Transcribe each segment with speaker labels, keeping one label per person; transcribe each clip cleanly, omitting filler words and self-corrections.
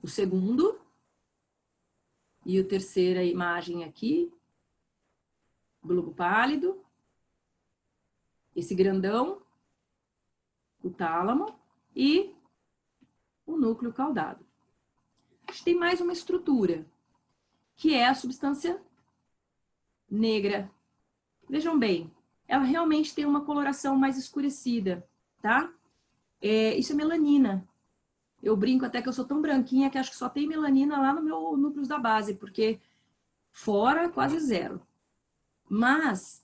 Speaker 1: o segundo. E a terceira imagem aqui, globo pálido. Esse grandão, o tálamo e o núcleo caudado. A gente tem mais uma estrutura, que é a substância negra. Vejam bem, ela realmente tem uma coloração mais escurecida, tá? Isso é melanina. Eu brinco até que eu sou tão branquinha que acho que só tem melanina lá no meu núcleo da base, porque fora quase zero. Mas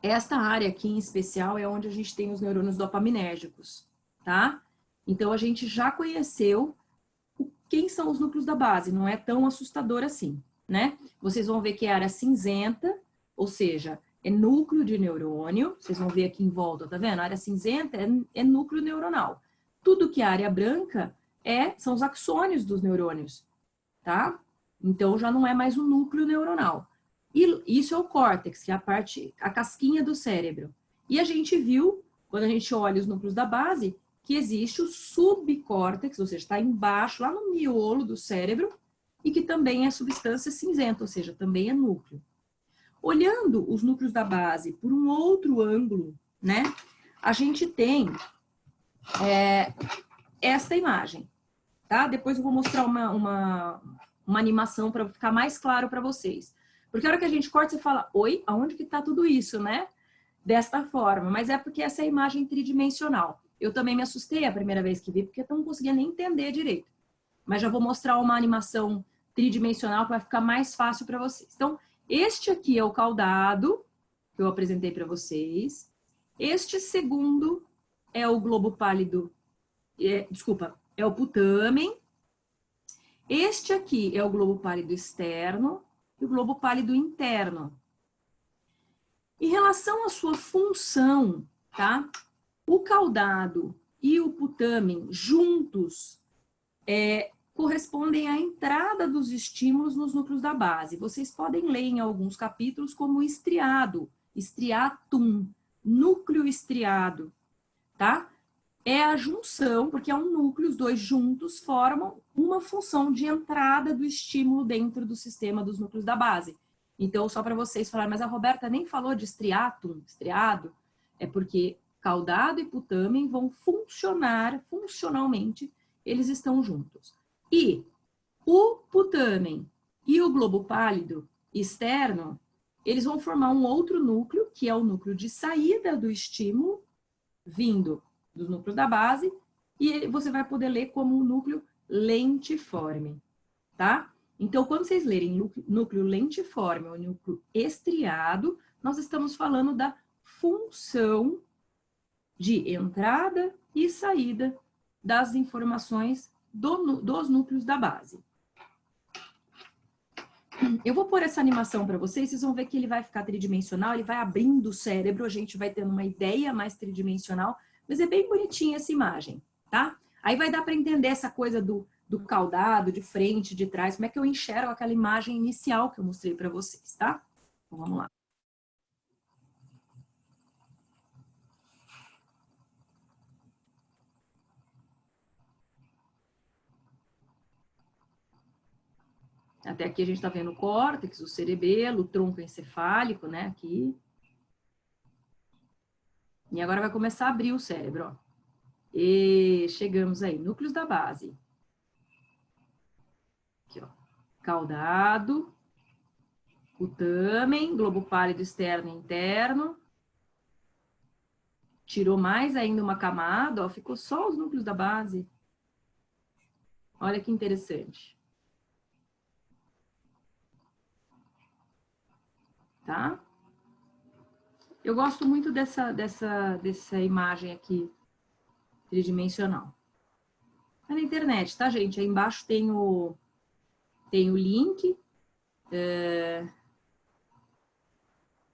Speaker 1: esta área aqui em especial é onde a gente tem os neurônios dopaminérgicos, tá? Então a gente já conheceu quem são os núcleos da base, não é tão assustador assim, né? Vocês vão ver que é área cinzenta, ou seja, é núcleo de neurônio, vocês vão ver aqui em volta, tá vendo? A área cinzenta é núcleo neuronal. Tudo que é área branca são os axônios dos neurônios, tá? Então já não é mais um núcleo neuronal. E isso é o córtex, que é a casquinha do cérebro. E a gente viu, quando a gente olha os núcleos da base, que existe o subcórtex, ou seja, está embaixo, lá no miolo do cérebro, e que também é substância cinzenta, ou seja, também é núcleo. Olhando os núcleos da base por um outro ângulo, né, a gente tem esta imagem, tá? Depois eu vou mostrar uma animação para ficar mais claro para vocês. Porque a hora que a gente corta, você fala, oi, aonde que está tudo isso, né? Desta forma, mas é porque essa é a imagem tridimensional. Eu também me assustei a primeira vez que vi, porque eu não conseguia nem entender direito. Mas já vou mostrar uma animação tridimensional que vai ficar mais fácil para vocês. Então, este aqui é o caudado, que eu apresentei para vocês. Este segundo é o globo pálido, é o putamen. Este aqui é o globo pálido externo e o globo pálido interno. Em relação à sua função, tá? O caudado e o putamen juntos correspondem à entrada dos estímulos nos núcleos da base. Vocês podem ler em alguns capítulos como estriado, estriatum, núcleo estriado, tá? É a junção, porque é um núcleo, os dois juntos formam uma função de entrada do estímulo dentro do sistema dos núcleos da base. Então, só para vocês falarem, mas a Roberta nem falou de estriatum, estriado, é porque caudado e putamen vão funcionar, funcionalmente, eles estão juntos. E o putamen e o globo pálido externo, eles vão formar um outro núcleo, que é o núcleo de saída do estímulo, vindo dos núcleos da base, e você vai poder ler como um núcleo lentiforme, tá? Então, quando vocês lerem núcleo lentiforme ou núcleo estriado, nós estamos falando da função de entrada e saída das informações dos núcleos da base. Eu vou pôr essa animação para vocês vão ver que ele vai ficar tridimensional, ele vai abrindo o cérebro, a gente vai tendo uma ideia mais tridimensional, mas é bem bonitinha essa imagem, tá? Aí vai dar para entender essa coisa do caudado, de frente, de trás, como é que eu enxergo aquela imagem inicial que eu mostrei para vocês, tá? Então, vamos lá. Até aqui a gente está vendo o córtex, o cerebelo, o tronco encefálico, né, aqui. E agora vai começar a abrir o cérebro, ó. E chegamos aí, núcleos da base. Aqui, ó. Caudado, putamen, globo pálido externo e interno. Tirou mais ainda uma camada, ó, ficou só os núcleos da base. Olha que interessante. Tá? Eu gosto muito dessa imagem aqui, tridimensional. É na internet, tá, gente? Aí embaixo tem o link.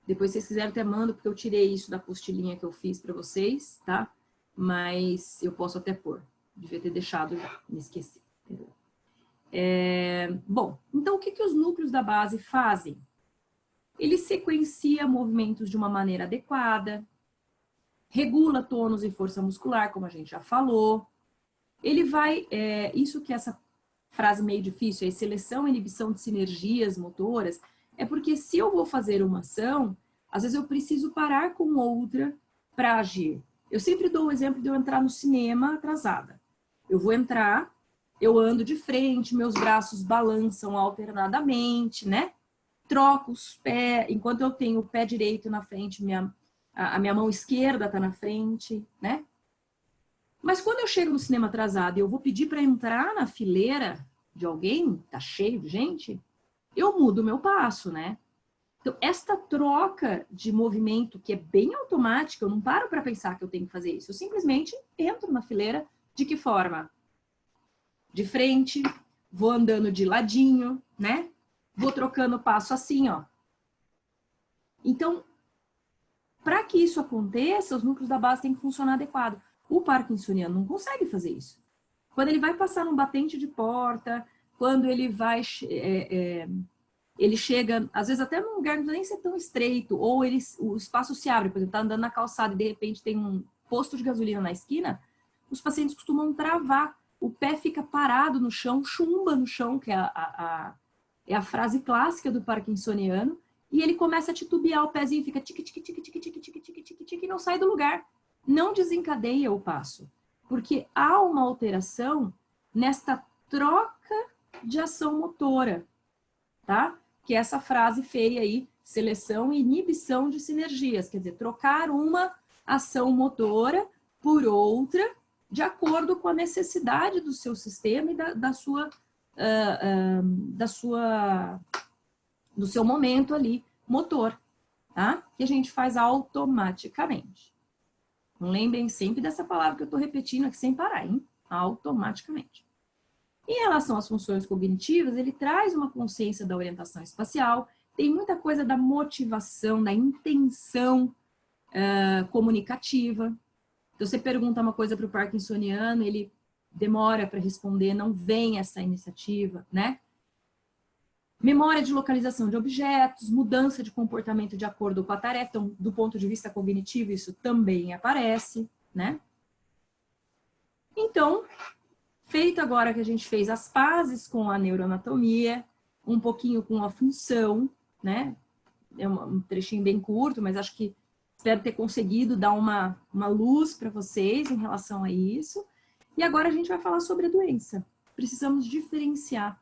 Speaker 1: Depois, se vocês quiserem, até mando, porque eu tirei isso da apostilinha que eu fiz para vocês, tá? Mas eu posso até pôr. Devia ter deixado já, me esqueci. Bom, então o que os núcleos da base fazem? Ele sequencia movimentos de uma maneira adequada, regula tônus e força muscular, como a gente já falou. Ele vai, isso que essa frase meio difícil, é seleção e inibição de sinergias motoras, é porque se eu vou fazer uma ação, às vezes eu preciso parar com outra para agir. Eu sempre dou o exemplo de eu entrar no cinema atrasada. Eu vou entrar, eu ando de frente, meus braços balançam alternadamente, né? Troco os pés, enquanto eu tenho o pé direito na frente, a minha mão esquerda está na frente, né? Mas quando eu chego no cinema atrasado e eu vou pedir para entrar na fileira de alguém, tá cheio de gente, eu mudo o meu passo, né? Então, esta troca de movimento, que é bem automática, eu não paro para pensar que eu tenho que fazer isso. Eu simplesmente entro na fileira. De que forma? De frente, vou andando de ladinho, né? Vou trocando passo assim, ó. Então, para que isso aconteça, os núcleos da base têm que funcionar adequado. O parkinsoniano não consegue fazer isso. Quando ele vai passar num batente de porta, quando ele vai... ele chega, às vezes até num lugar que não nem ser tão estreito, ou o espaço se abre, por exemplo, tá andando na calçada e de repente tem um posto de gasolina na esquina, os pacientes costumam travar, o pé fica parado no chão, chumba no chão, que é a frase clássica do parkinsoniano, e ele começa a titubear o pezinho, fica tique, tique, tique, tique, tique, tique, tique, tique, tique, e não sai do lugar. Não desencadeia o passo, porque há uma alteração nesta troca de ação motora, tá? Que é essa frase feia aí, seleção e inibição de sinergias, quer dizer, trocar uma ação motora por outra, de acordo com a necessidade do seu sistema e do seu momento ali, motor, tá? Que a gente faz automaticamente. Então, lembrem sempre dessa palavra que eu estou repetindo aqui sem parar, hein? Automaticamente. Em relação às funções cognitivas, ele traz uma consciência da orientação espacial, tem muita coisa da motivação, da intenção comunicativa. Então, você pergunta uma coisa para o parkinsoniano, ele demora para responder, não vem essa iniciativa, né? Memória de localização de objetos, mudança de comportamento de acordo com a tarefa. Então, do ponto de vista cognitivo, isso também aparece, né? Então, feito agora que a gente fez as pazes com a neuroanatomia, um pouquinho com a função, né? É um trechinho bem curto, mas acho que espero ter conseguido dar uma luz para vocês em relação a isso. E agora a gente vai falar sobre a doença. Precisamos diferenciar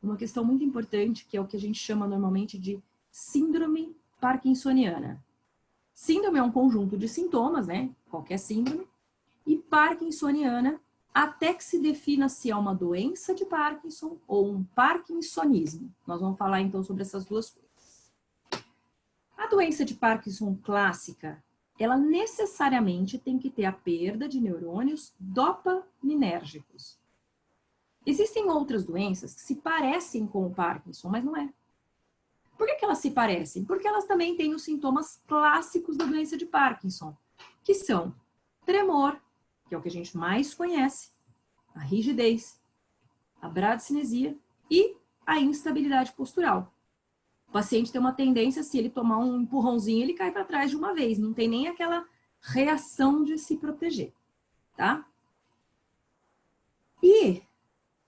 Speaker 1: uma questão muito importante, que é o que a gente chama normalmente de síndrome parkinsoniana. Síndrome é um conjunto de sintomas, né? Qualquer síndrome. E parkinsoniana, até que se defina se é uma doença de Parkinson ou um parkinsonismo. Nós vamos falar então sobre essas duas coisas. A doença de Parkinson clássica, ela necessariamente tem que ter a perda de neurônios dopaminérgicos. Existem outras doenças que se parecem com o Parkinson, mas não é. Por que elas se parecem? Porque elas também têm os sintomas clássicos da doença de Parkinson, que são tremor, que é o que a gente mais conhece, a rigidez, a bradicinesia e a instabilidade postural. O paciente tem uma tendência, se ele tomar um empurrãozinho, ele cai para trás de uma vez, não tem nem aquela reação de se proteger, tá? E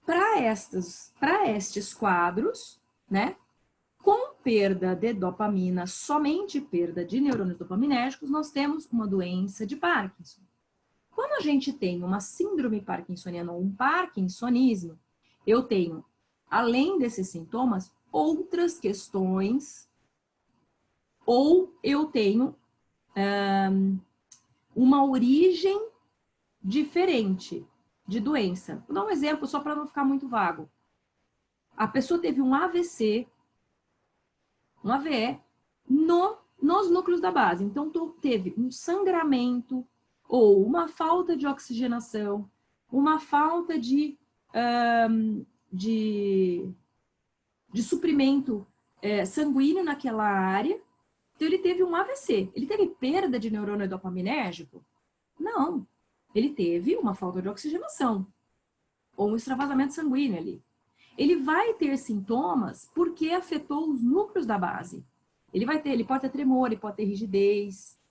Speaker 1: para estes quadros, né, com perda de dopamina, somente perda de neurônios dopaminérgicos, nós temos uma doença de Parkinson. Quando a gente tem uma síndrome parkinsoniana ou um parkinsonismo, eu tenho, além desses sintomas, outras questões, ou eu tenho uma origem diferente de doença. Vou dar um exemplo só para não ficar muito vago. A pessoa teve um AVC, um AVE, nos núcleos da base. Então, teve um sangramento ou uma falta de oxigenação, uma falta de suprimento sanguíneo naquela área. Então, ele teve um AVC. Ele teve perda de neurônio dopaminérgico? Não. Ele teve uma falta de oxigenação ou um extravasamento sanguíneo ali. Ele vai ter sintomas porque afetou os núcleos da base. Ele pode ter tremor, ele pode ter rigidez,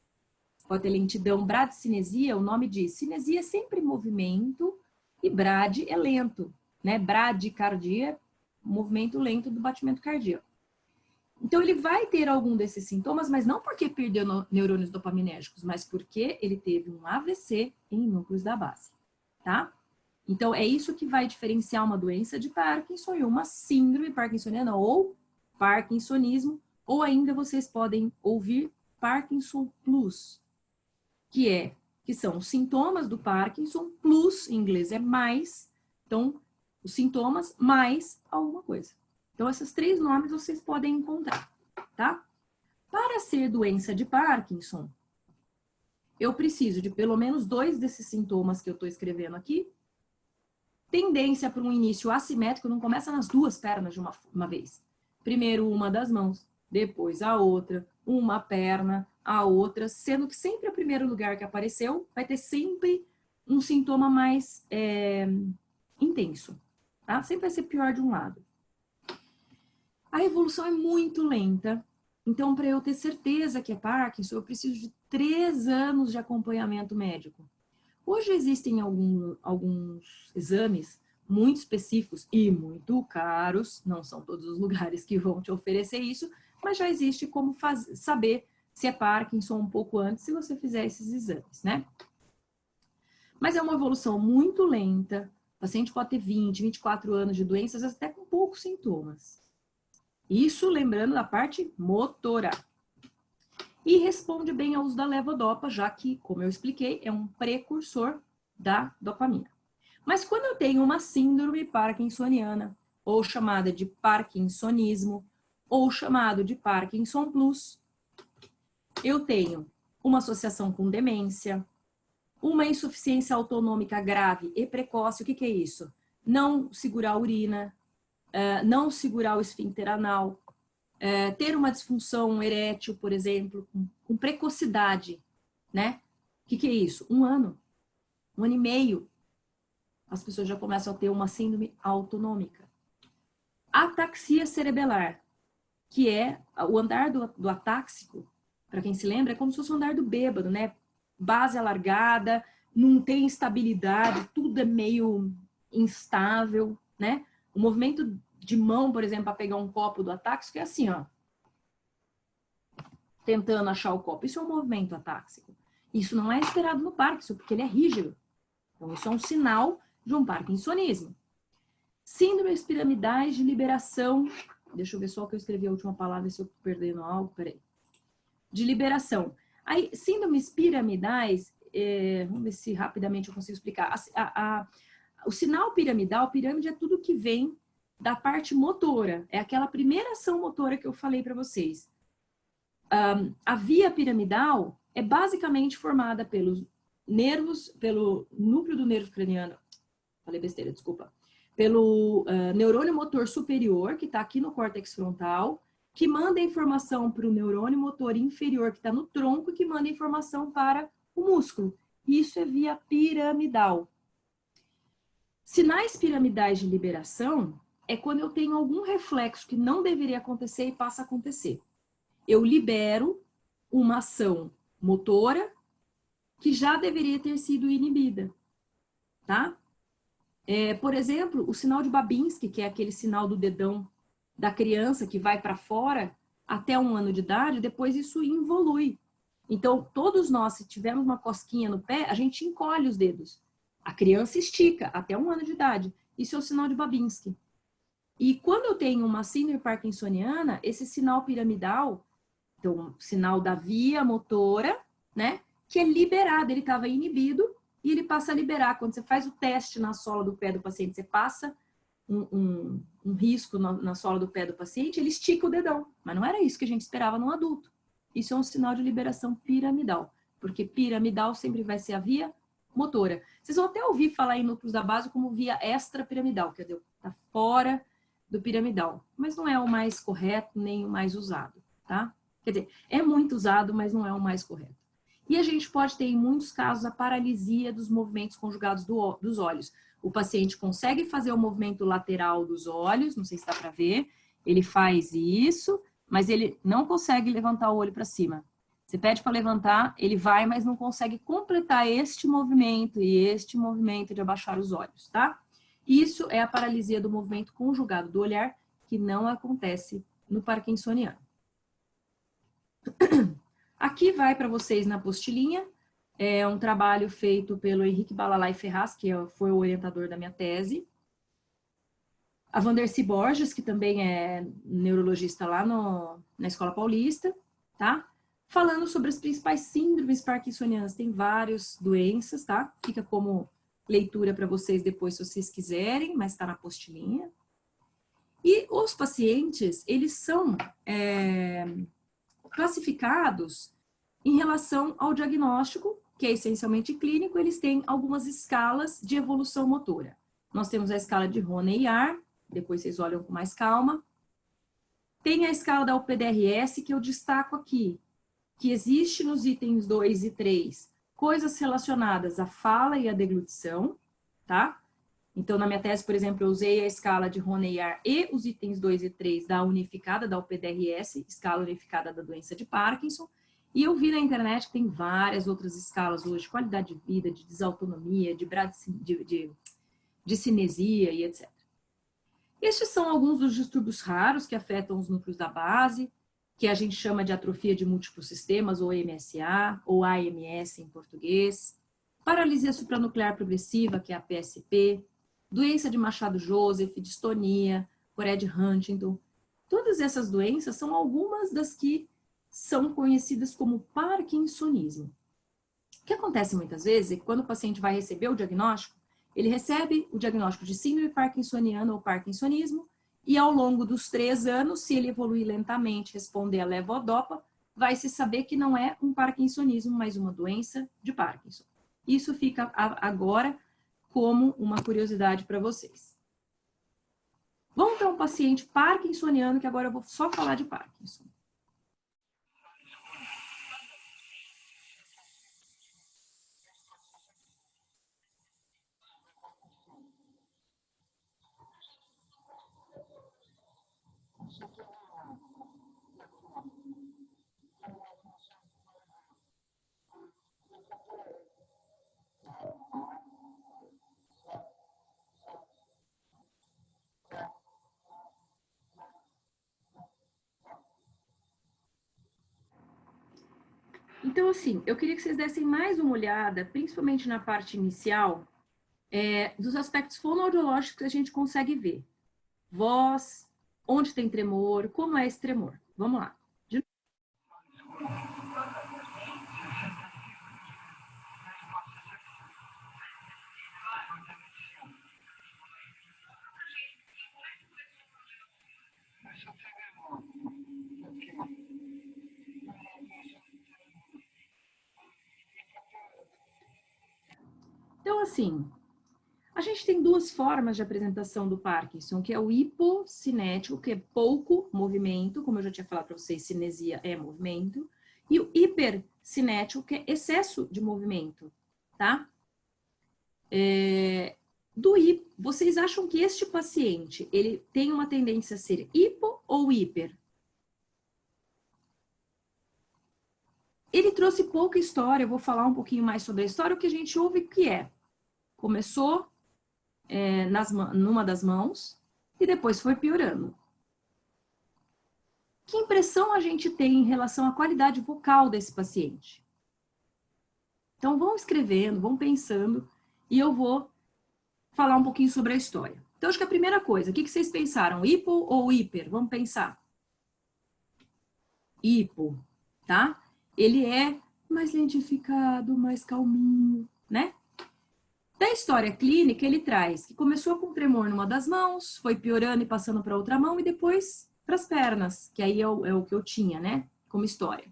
Speaker 1: pode ter lentidão, bradicinesia, o nome diz. Cinesia é sempre movimento e brad é lento. né? Bradicardia, movimento lento do batimento cardíaco. Então, ele vai ter algum desses sintomas, mas não porque perdeu neurônios dopaminérgicos, mas porque ele teve um AVC em núcleos da base, tá? Então, é isso que vai diferenciar uma doença de Parkinson e uma síndrome parkinsoniana ou parkinsonismo, ou ainda vocês podem ouvir Parkinson Plus, que são os sintomas do Parkinson, plus, em inglês é mais, então, os sintomas mais alguma coisa. Então, esses 3 nomes vocês podem encontrar, tá? Para ser doença de Parkinson, eu preciso de pelo menos 2 desses sintomas que eu estou escrevendo aqui. Tendência para um início assimétrico, não começa nas 2 pernas de uma vez. Primeiro uma das mãos, depois a outra, uma perna, a outra, sendo que sempre o primeiro lugar que apareceu vai ter sempre um sintoma mais intenso, tá? Sempre vai ser pior de um lado. A evolução é muito lenta, então para eu ter certeza que é Parkinson, eu preciso de 3 anos de acompanhamento médico. Hoje existem alguns exames muito específicos e muito caros, não são todos os lugares que vão te oferecer isso, mas já existe como saber se é Parkinson um pouco antes, se você fizer esses exames, né? Mas é uma evolução muito lenta, o paciente pode ter 20, 24 anos de doença, às vezes até com poucos sintomas. Isso lembrando da parte motora. E responde bem ao uso da levodopa, já que, como eu expliquei, é um precursor da dopamina. Mas quando eu tenho uma síndrome parkinsoniana, ou chamada de parkinsonismo, ou chamado de Parkinson Plus, eu tenho uma associação com demência, uma insuficiência autonômica grave e precoce. O que é isso? Não segurar a urina, não segurar o esfíncter anal, ter uma disfunção erétil, por exemplo, com precocidade, né? O que é isso? 1 ano, 1 ano e meio, as pessoas já começam a ter uma síndrome autonômica. Ataxia cerebelar, que é o andar do atáxico, para quem se lembra, é como se fosse o andar do bêbado, né? Base alargada, não tem estabilidade, tudo é meio instável, né? O movimento de mão, por exemplo, para pegar um copo do atáxico é assim, ó. Tentando achar o copo. Isso é um movimento atáxico. Isso não é esperado no Parkinson, porque ele é rígido. Então, isso é um sinal de um parkinsonismo. Síndromes piramidais de liberação. Deixa eu ver só que eu escrevi a última palavra, se eu tô perdendo algo, peraí. De liberação. Aí, síndromes piramidais, vamos ver se rapidamente eu consigo explicar. O sinal piramidal, pirâmide é tudo que vem da parte motora. É aquela primeira ação motora que eu falei para vocês. A via piramidal é basicamente formada pelos nervos, pelo núcleo do nervo craniano, falei besteira, desculpa, pelo neurônio motor superior, que está aqui no córtex frontal, que manda informação para o neurônio motor inferior, que está no tronco, e que manda informação para o músculo. Isso é via piramidal. Sinais piramidais de liberação é quando eu tenho algum reflexo que não deveria acontecer e passa a acontecer. Eu libero uma ação motora que já deveria ter sido inibida, tá? Por exemplo, o sinal de Babinski, que é aquele sinal do dedão da criança que vai para fora até 1 ano de idade, depois isso involui. Então, todos nós, se tivermos uma cosquinha no pé, a gente encolhe os dedos. A criança estica até 1 ano de idade. Isso é o sinal de Babinski. E quando eu tenho uma síndrome parkinsoniana, esse sinal piramidal, então, sinal da via motora, né, que é liberado, ele estava inibido e ele passa a liberar. Quando você faz o teste na sola do pé do paciente, você passa um risco na sola do pé do paciente, ele estica o dedão. Mas não era isso que a gente esperava num adulto. Isso é um sinal de liberação piramidal, porque piramidal sempre vai ser a via motora. Vocês vão até ouvir falar em núcleos da base como via extrapiramidal, quer dizer, está fora do piramidal. Mas não é o mais correto, nem o mais usado, tá? Quer dizer, é muito usado, mas não é o mais correto. E a gente pode ter, em muitos casos, a paralisia dos movimentos conjugados dos olhos. O paciente consegue fazer o movimento lateral dos olhos, não sei se dá para ver, ele faz isso, mas ele não consegue levantar o olho para cima. Você pede para levantar, ele vai, mas não consegue completar este movimento e este movimento de abaixar os olhos, tá? Isso é a paralisia do movimento conjugado do olhar, que não acontece no parkinsoniano. Aqui vai para vocês na apostilinha, é um trabalho feito pelo Henrique Balalai Ferraz, que foi o orientador da minha tese. A Vandercy Borges, que também é neurologista lá na Escola Paulista, tá? Falando sobre as principais síndromes parkinsonianas. Tem várias doenças, tá? Fica como leitura para vocês depois, se vocês quiserem, mas está na apostilinha. E os pacientes, eles são classificados em relação ao diagnóstico, que é essencialmente clínico. Eles têm algumas escalas de evolução motora. Nós temos a escala de Rone-Yahr, depois vocês olham com mais calma. Tem a escala da UPDRS, que eu destaco aqui, que existe nos itens 2 e 3 coisas relacionadas à fala e à deglutição, tá? Então, na minha tese, por exemplo, eu usei a escala de Rone-Yahr e os itens 2 e 3 da unificada, da UPDRS, escala unificada da doença de Parkinson, e eu vi na internet que tem várias outras escalas hoje, qualidade de vida, de desautonomia, de cinesia e etc. Estes são alguns dos distúrbios raros que afetam os núcleos da base, que a gente chama de atrofia de múltiplos sistemas, ou MSA, ou AMS em português, paralisia supranuclear progressiva, que é a PSP, doença de Machado-Joseph, distonia, Cored-Huntington. Todas essas doenças são algumas das que são conhecidas como parkinsonismo. O que acontece muitas vezes é que quando o paciente vai receber o diagnóstico, ele recebe o diagnóstico de síndrome parkinsoniana ou parkinsonismo, e ao longo dos 3 anos, se ele evoluir lentamente, responder a levodopa, vai se saber que não é um parkinsonismo, mas uma doença de Parkinson. Isso fica agora como uma curiosidade para vocês. Vamos para um paciente parkinsoniano, que agora eu vou só falar de Parkinson. Então, assim, eu queria que vocês dessem mais uma olhada, principalmente na parte inicial, dos aspectos fonoaudiológicos que a gente consegue ver. Voz, onde tem tremor, como é esse tremor. Vamos lá. Então, assim, a gente tem 2 formas de apresentação do Parkinson, que é o hipocinético, que é pouco movimento, como eu já tinha falado para vocês, cinesia é movimento, e o hipercinético, que é excesso de movimento, tá? Vocês acham que este paciente, ele tem uma tendência a ser hipo ou hiper? Ele trouxe pouca história, eu vou falar um pouquinho mais sobre a história. O que a gente ouve que começou numa das mãos e depois foi piorando. Que impressão a gente tem em relação à qualidade vocal desse paciente? Então, vão escrevendo, vão pensando, e eu vou falar um pouquinho sobre a história. Então, acho que a primeira coisa, o que vocês pensaram? Hipo ou hiper? Vamos pensar. Hipo, tá? Ele é mais lentificado, mais calminho, né? Da história clínica, ele traz que começou com tremor numa das mãos, foi piorando e passando para outra mão, e depois para as pernas, que aí é o que eu tinha, né? Como história.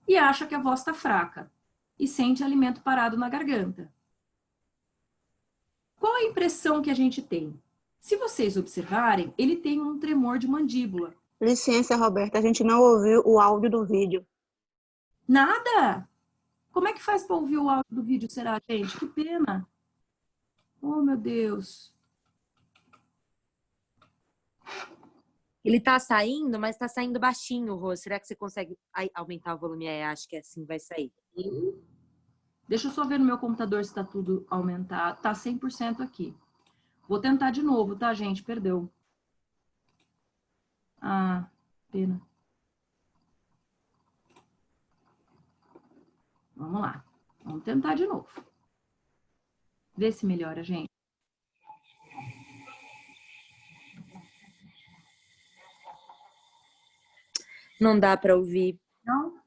Speaker 1: E acha que a voz está fraca e sente alimento parado na garganta. Qual a impressão que a gente tem? Se vocês observarem, ele tem um tremor de mandíbula.
Speaker 2: Licença, Roberta, a gente não ouviu o áudio do vídeo.
Speaker 1: Nada? Como é que faz para ouvir o áudio do vídeo, será, gente? Que pena. Oh, meu Deus.
Speaker 3: Ele tá saindo, mas tá saindo baixinho, Rô. Será que você consegue aumentar o volume? Acho que assim vai sair.
Speaker 1: Deixa eu só ver no meu computador se tá tudo aumentado. Tá 100% aqui. Vou tentar de novo, tá, gente? Perdeu. Ah, pena. Vamos lá. Vamos tentar de novo. Vê se melhora, gente.
Speaker 3: Não dá para ouvir.
Speaker 1: Não?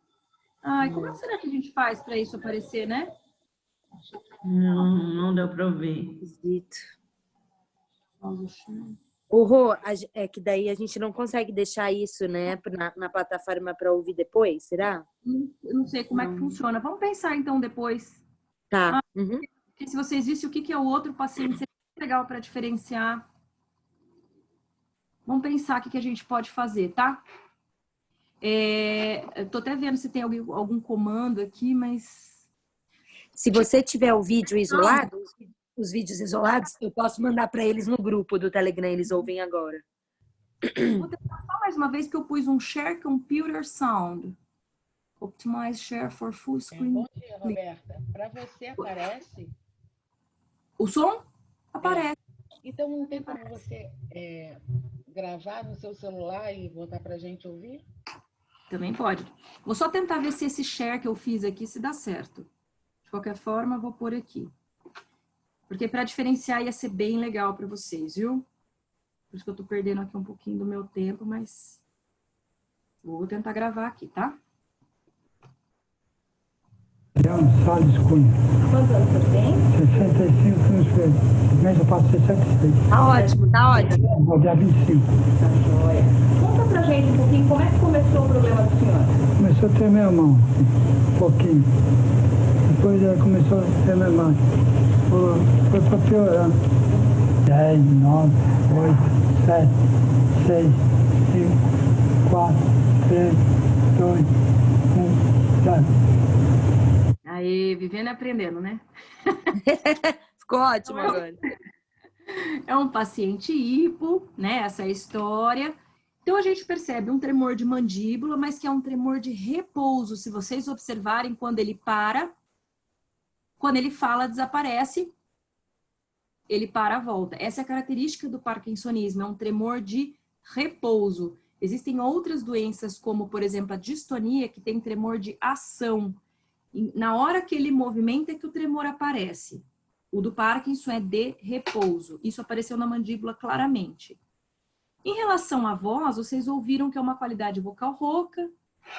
Speaker 1: Ai, como será que a gente faz para isso aparecer, né?
Speaker 4: Não deu para ouvir.
Speaker 3: Esquisito. O Rô, é que daí a gente não consegue deixar isso, né, na plataforma para ouvir depois, será?
Speaker 1: Eu não sei como é que funciona. Vamos pensar então depois.
Speaker 3: Tá. Uhum.
Speaker 1: Porque se vocês vissem o que é o outro paciente, seria legal para diferenciar. Vamos pensar o que a gente pode fazer, tá? Eu tô até vendo se tem algum comando aqui, mas...
Speaker 3: Se você tiver o vídeo isolado, os vídeos isolados, eu posso mandar para eles no grupo do Telegram, eles ouvem agora.
Speaker 1: Vou tentar só mais uma vez que eu pus um Share Computer Sound. Optimize Share for Full Screen.
Speaker 5: Bom dia, Roberta. Para você aparece?
Speaker 1: O som? Aparece.
Speaker 5: Então não tem como você gravar no seu celular e botar para a gente ouvir?
Speaker 1: Também pode. Vou só tentar ver se esse share que eu fiz aqui se dá certo. De qualquer forma, vou pôr aqui. Porque para diferenciar ia ser bem legal para vocês, viu? Por isso que eu tô perdendo aqui um pouquinho do meu tempo, mas vou tentar gravar aqui, tá?
Speaker 6: Salles Cunha.
Speaker 1: Quantos anos você tem?
Speaker 6: 65 anos, mês eu faço 66.
Speaker 3: Tá ótimo, tá ótimo.
Speaker 6: Vou dia 25.
Speaker 1: Tá joia. Conta pra gente um pouquinho como é que começou o problema do senhor.
Speaker 6: Começou a tremer a mão, um pouquinho. Depois começou a tremer mais. Foi para piorar. 10, 9, 8, 7, 6, 5, 4, 3, 2, 1, 0.
Speaker 1: Aí, vivendo e aprendendo, né?
Speaker 3: Ficou ótimo agora.
Speaker 1: É um paciente hipo, né? Essa é a história. Então, a gente percebe um tremor de mandíbula, mas que é um tremor de repouso. Se vocês observarem, quando ele para, quando ele fala, desaparece, ele para, volta. Essa é a característica do parkinsonismo, é um tremor de repouso. Existem outras doenças, como, por exemplo, a distonia, que tem tremor de ação. Na hora que ele movimenta é que o tremor aparece. O do Parkinson é de repouso. Isso apareceu na mandíbula claramente. Em relação à voz, vocês ouviram que é uma qualidade vocal rouca,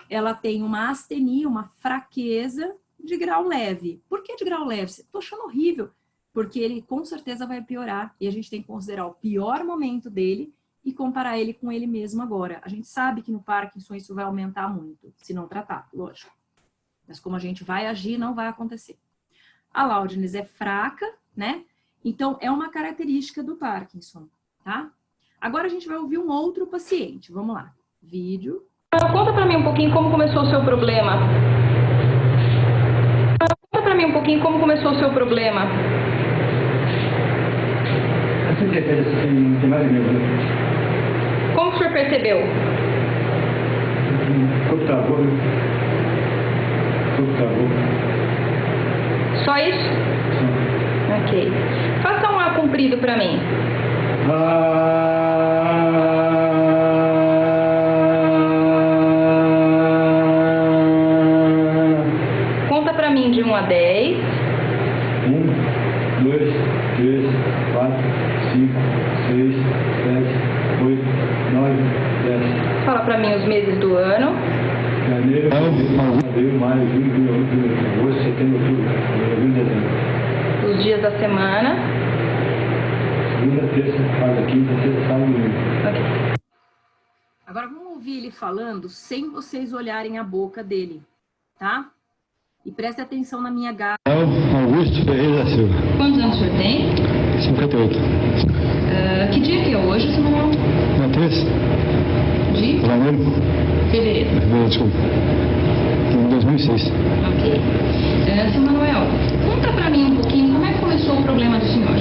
Speaker 1: ela tem uma astenia, uma fraqueza de grau leve. Por que de grau leve? Estou achando horrível, porque ele com certeza vai piorar e a gente tem que considerar o pior momento dele e comparar ele com ele mesmo agora. A gente sabe que no Parkinson isso vai aumentar muito, se não tratar, lógico. Mas como a gente vai agir, não vai acontecer. A loudness é fraca, né? Então, é uma característica do Parkinson, tá? Agora a gente vai ouvir um outro paciente. Vamos lá. Vídeo.
Speaker 7: Conta pra mim um pouquinho como começou o seu problema. Conta pra mim um pouquinho como começou o seu problema.
Speaker 6: Assim que tem mais medo.
Speaker 7: Como o senhor percebeu?
Speaker 6: Computador.
Speaker 7: Só isso? Ok. Faça um A comprido pra mim. Conta pra mim de 1 a 10.
Speaker 6: 1, 2, 3, 4, 5, 6, 7, 8, 9, 10.
Speaker 7: Fala pra mim os meses do ano.
Speaker 6: Janeiro, fevereiro, maio, junho, agosto, setembro, outubro, novembro, dezembro.
Speaker 7: Os dias da semana.
Speaker 6: Segunda, terça, quarta, quinta, sexta, sábado e domingo.
Speaker 7: Ok.
Speaker 1: Agora vamos ouvir ele falando sem vocês olharem a boca dele, tá? E preste atenção na minha garra.
Speaker 8: Augusto Ferreira da Silva.
Speaker 7: Quantos anos o senhor tem?
Speaker 8: 58.
Speaker 7: Que dia que é hoje, Samuel?
Speaker 8: Na terça?
Speaker 7: De
Speaker 8: Janeiro?
Speaker 7: fevereiro.
Speaker 8: Desculpa. Em 2006.
Speaker 7: Ok. Seu Manuel, conta pra mim um pouquinho como é que começou o problema do senhor.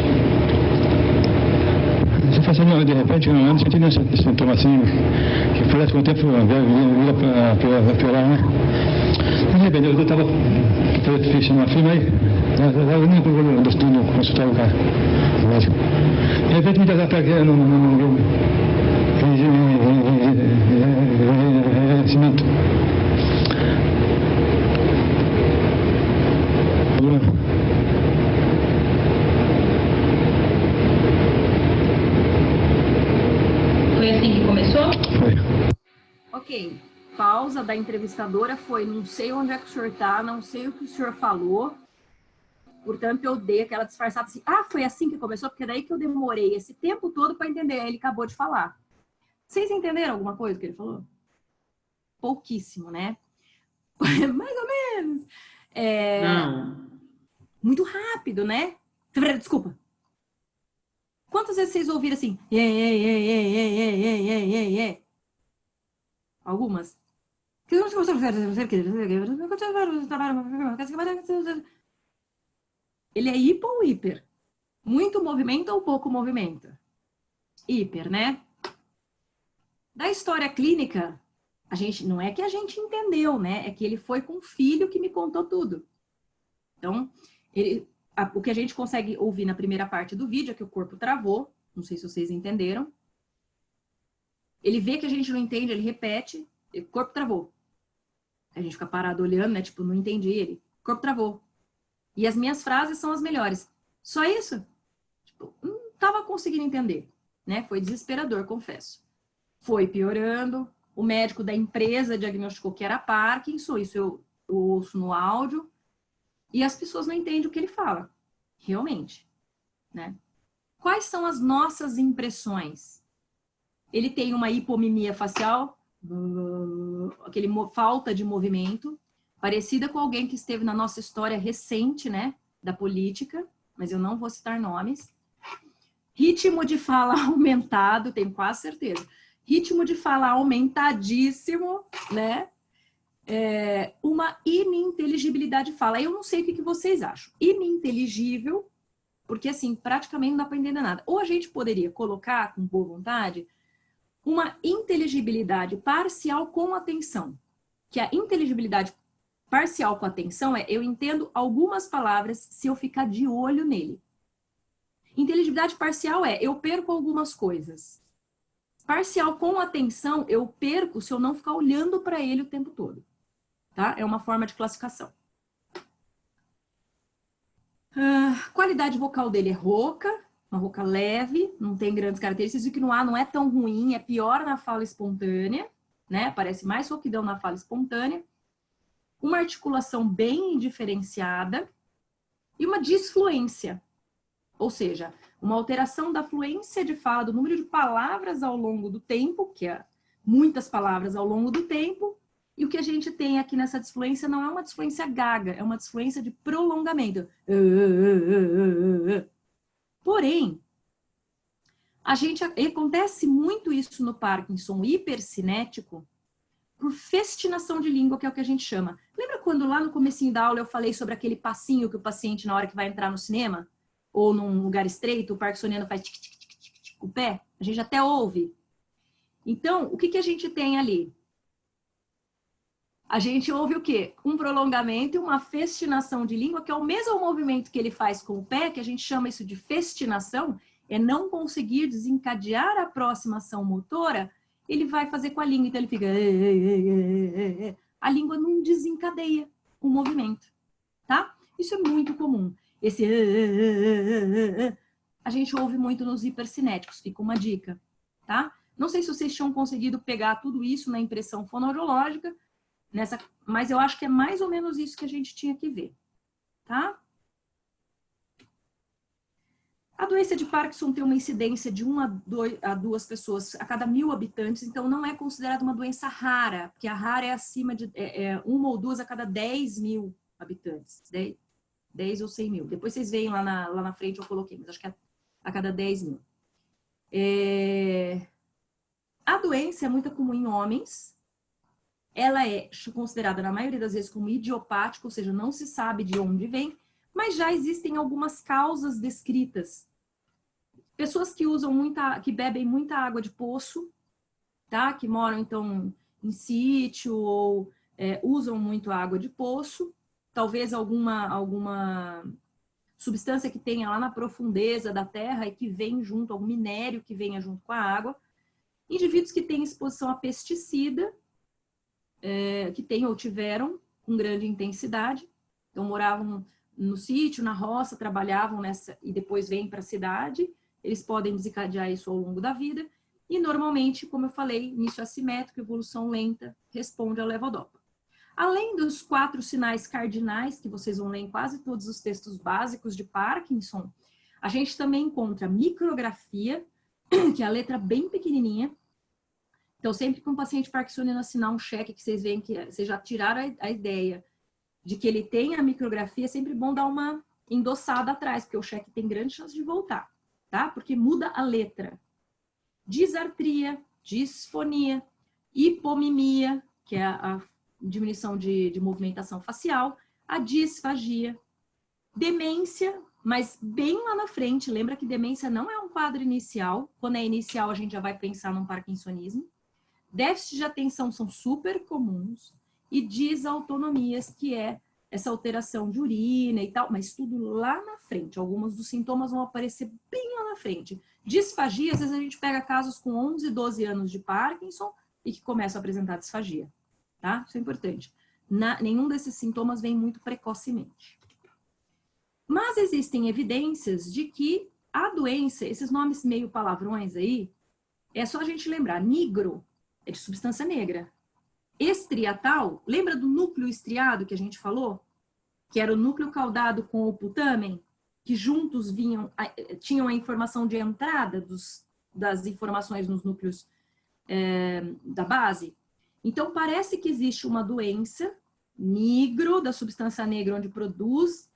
Speaker 8: Você fazendo, de repente, eu ando sentindo esse sintoma assim, que parece que com o tempo vai piorar, né? arrependo. Eu estava fechando uma firma aí, eu nem no consultório, cara, lógico. De repente me dá pra cá, no cimento.
Speaker 7: Foi assim que começou?
Speaker 8: Foi.
Speaker 1: Ok, pausa da entrevistadora foi, não sei onde é que o senhor tá, não sei o que o senhor falou, portanto eu dei aquela disfarçada assim, foi assim que começou, porque daí que eu demorei esse tempo todo para entender, aí ele acabou de falar. Vocês entenderam alguma coisa que ele falou? Pouquíssimo, né? Mais ou menos.
Speaker 4: Não.
Speaker 1: Muito rápido, né? Desculpa. Quantas vezes vocês ouviram assim? Algumas. Ele é hipo ou hiper? Muito movimento ou pouco movimento? Hiper, né? Da história clínica, a gente não é que a gente entendeu, né? É que ele foi com o filho que me contou tudo. Então, o que a gente consegue ouvir na primeira parte do vídeo é que o corpo travou. Não sei se vocês entenderam. Ele vê que a gente não entende, ele repete. O corpo travou. A gente fica parado olhando, né? Tipo, não entendi ele. O corpo travou. E as minhas frases são as melhores. Só isso? Tipo, não estava conseguindo entender, né? Foi desesperador, confesso. Foi piorando. O médico da empresa diagnosticou que era Parkinson. Isso eu ouço no áudio. E as pessoas não entendem o que ele fala. Realmente, né? Quais são as nossas impressões? Ele tem uma hipomimia facial, aquele falta de movimento, parecida com alguém que esteve na nossa história recente, né, da política, mas eu não vou citar nomes. Ritmo de fala aumentado, tenho quase certeza. Ritmo de fala aumentadíssimo, né? Uma ininteligibilidade de fala. Eu não sei o que vocês acham. Ininteligível, porque assim, praticamente não dá para entender nada. Ou a gente poderia colocar, com boa vontade, uma inteligibilidade parcial com atenção. Que a inteligibilidade parcial com atenção é eu entendo algumas palavras se eu ficar de olho nele. Inteligibilidade parcial é eu perco algumas coisas. Parcial com atenção eu perco se eu não ficar olhando para ele o tempo todo. Tá? É uma forma de classificação. Qualidade vocal dele é rouca, uma rouca leve, não tem grandes características, e que no A não é tão ruim, é pior na fala espontânea, né? Parece mais rouquidão na fala espontânea. Uma articulação bem diferenciada e uma disfluência, ou seja, uma alteração da fluência de fala, do número de palavras ao longo do tempo, que é muitas palavras ao longo do tempo, e o que a gente tem aqui nessa disfluência não é uma disfluência gaga, é uma disfluência de prolongamento. Porém, acontece muito isso no Parkinson hipercinético por festinação de língua, que é o que a gente chama. Lembra quando lá no comecinho da aula eu falei sobre aquele passinho que o paciente, na hora que vai entrar no cinema, ou num lugar estreito, o parkinsoniano faz tic-tic-tic-tic com o pé? A gente até ouve. Então, o que a gente tem ali? A gente ouve o quê? Um prolongamento e uma festinação de língua, que é o mesmo movimento que ele faz com o pé, que a gente chama isso de festinação, é não conseguir desencadear a aproximação motora, ele vai fazer com a língua, então ele fica... A língua não desencadeia o movimento, tá? Isso é muito comum. Esse... A gente ouve muito nos hipercinéticos, fica uma dica, tá? Não sei se vocês tinham conseguido pegar tudo isso na impressão fonoaudiológica, mas eu acho que é mais ou menos isso que a gente tinha que ver, tá? A doença de Parkinson tem uma incidência de 1 a 2 pessoas a cada 1000 habitantes, então não é considerada uma doença rara, porque a rara é acima de 1 ou 2 a cada 10.000 habitantes, 10 ou 100 mil. Depois vocês veem lá na frente, eu coloquei, mas acho que é a cada 10.000. A doença é muito comum em homens. Ela é considerada, na maioria das vezes, como idiopática, ou seja, não se sabe de onde vem, mas já existem algumas causas descritas. Pessoas que que bebem muita água de poço, tá? Que moram, então, em sítio ou usam muito a água de poço, talvez alguma substância que tenha lá na profundeza da terra e que vem junto, algum minério que venha junto com a água. Indivíduos que têm exposição a pesticida, que têm ou tiveram com grande intensidade, então moravam no sítio, na roça, trabalhavam nessa e depois vêm para a cidade, eles podem desencadear isso ao longo da vida, e normalmente, como eu falei, início assimétrico, evolução lenta, responde ao levodopa. Além dos 4 sinais cardinais, que vocês vão ler em quase todos os textos básicos de Parkinson, a gente também encontra micrografia, que é a letra bem pequenininha. Então, sempre que um paciente parkinsoniano assinar um cheque, que vocês veem que vocês já tiraram a ideia de que ele tem a micrografia, é sempre bom dar uma endossada atrás, porque o cheque tem grande chance de voltar, tá? Porque muda a letra. Disartria, disfonia, hipomimia, que é a diminuição de movimentação facial, a disfagia, demência, mas bem lá na frente, lembra que demência não é um quadro inicial, quando é inicial a gente já vai pensar num parkinsonismo, déficit de atenção são super comuns, e desautonomias, que é essa alteração de urina e tal, mas tudo lá na frente, alguns dos sintomas vão aparecer bem lá na frente. Disfagia, às vezes a gente pega casos com 11, 12 anos de Parkinson e que começam a apresentar disfagia. Tá? Isso é importante. Nenhum desses sintomas vem muito precocemente. Mas existem evidências de que a doença, esses nomes meio palavrões aí, é só a gente lembrar. Nigro é de substância negra. Estriatal, lembra do núcleo estriado que a gente falou? Que era o núcleo caudado com o putamen, que juntos tinham a informação de entrada das informações nos núcleos da base. Então, parece que existe uma doença, nigro, da substância negra, onde produz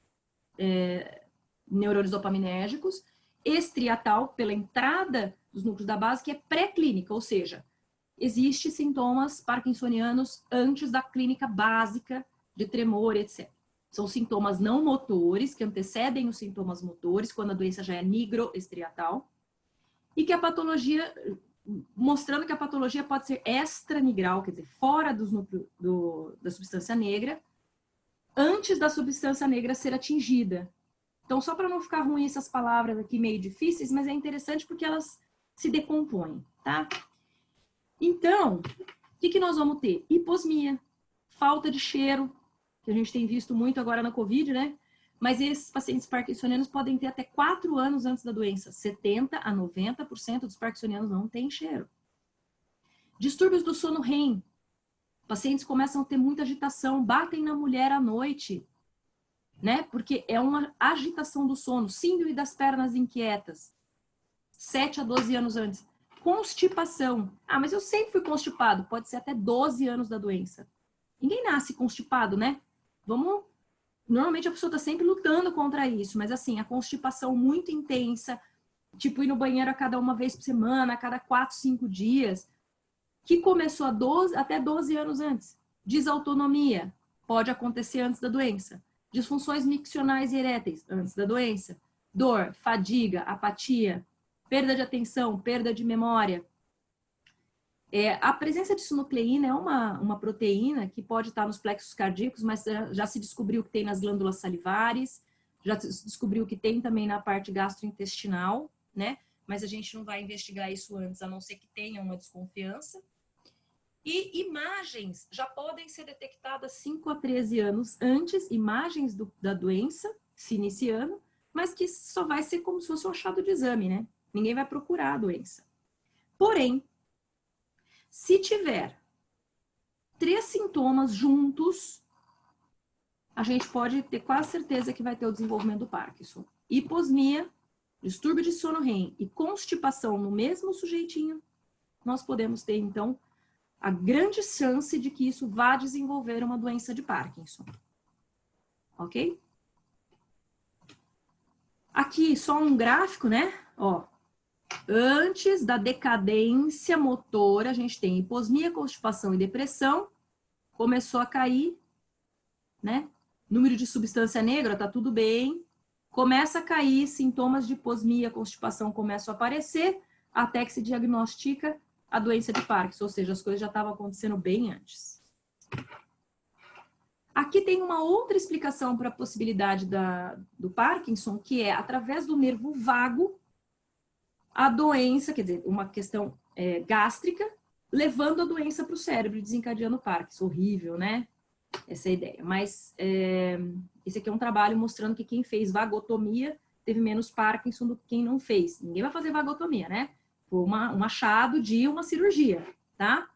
Speaker 1: neurônios dopaminérgicos, estriatal, pela entrada dos núcleos da base, que é pré-clínica, ou seja, existem sintomas parkinsonianos antes da clínica básica de tremor, etc. São sintomas não motores, que antecedem os sintomas motores, quando a doença já é nigroestriatal, e que a patologia, mostrando que a patologia pode ser extranigral, quer dizer, fora dos núcleos da substância negra, antes da substância negra ser atingida. Então, só para não ficar ruim essas palavras aqui meio difíceis, mas é interessante porque elas se decompõem, tá? Então, o que nós vamos ter? Hiposmia, falta de cheiro, que a gente tem visto muito agora na Covid, né? Mas esses pacientes parkinsonianos podem ter até 4 anos antes da doença. 70% a 90% dos parkinsonianos não têm cheiro. Distúrbios do sono REM. Pacientes começam a ter muita agitação, batem na mulher à noite, né? Porque é uma agitação do sono. Síndrome das pernas inquietas. 7 a 12 anos antes. Constipação. Ah, mas eu sempre fui constipado. Pode ser até 12 anos da doença. Ninguém nasce constipado, né? Normalmente a pessoa está sempre lutando contra isso, mas assim, a constipação muito intensa, tipo ir no banheiro a cada uma vez por semana, a cada 4, 5 dias, que começou até 12 anos antes. Desautonomia, pode acontecer antes da doença. Disfunções miccionais e eréteis, antes da doença. Dor, fadiga, apatia, perda de atenção, perda de memória. A presença de sinucleína é uma proteína que pode estar nos plexos cardíacos, mas já se descobriu que tem nas glândulas salivares, já se descobriu que tem também na parte gastrointestinal, né? Mas a gente não vai investigar isso antes, a não ser que tenha uma desconfiança. E imagens já podem ser detectadas 5 a 13 anos antes, imagens da doença se iniciando, mas que só vai ser como se fosse um achado de exame, né? Ninguém vai procurar a doença. Porém, se tiver 3 sintomas juntos, a gente pode ter quase certeza que vai ter o desenvolvimento do Parkinson. Hiposmia, distúrbio de sono REM e constipação no mesmo sujeitinho, nós podemos ter, então, a grande chance de que isso vá desenvolver uma doença de Parkinson. Ok? Aqui, só um gráfico, né? Ó. Antes da decadência motora, a gente tem hiposmia, constipação e depressão. Começou a cair, né? Número de substância negra, tá tudo bem. Começa a cair, sintomas de hiposmia, constipação começam a aparecer, até que se diagnostica a doença de Parkinson, ou seja, as coisas já estavam acontecendo bem antes. Aqui tem uma outra explicação para a possibilidade do Parkinson, que é através do nervo vago, a doença, quer dizer, uma questão gástrica, levando a doença para o cérebro, desencadeando o Parkinson. Horrível, né? Essa é a ideia. Mas esse aqui é um trabalho mostrando que quem fez vagotomia teve menos Parkinson do que quem não fez. Ninguém vai fazer vagotomia, né? Foi um achado de uma cirurgia, tá?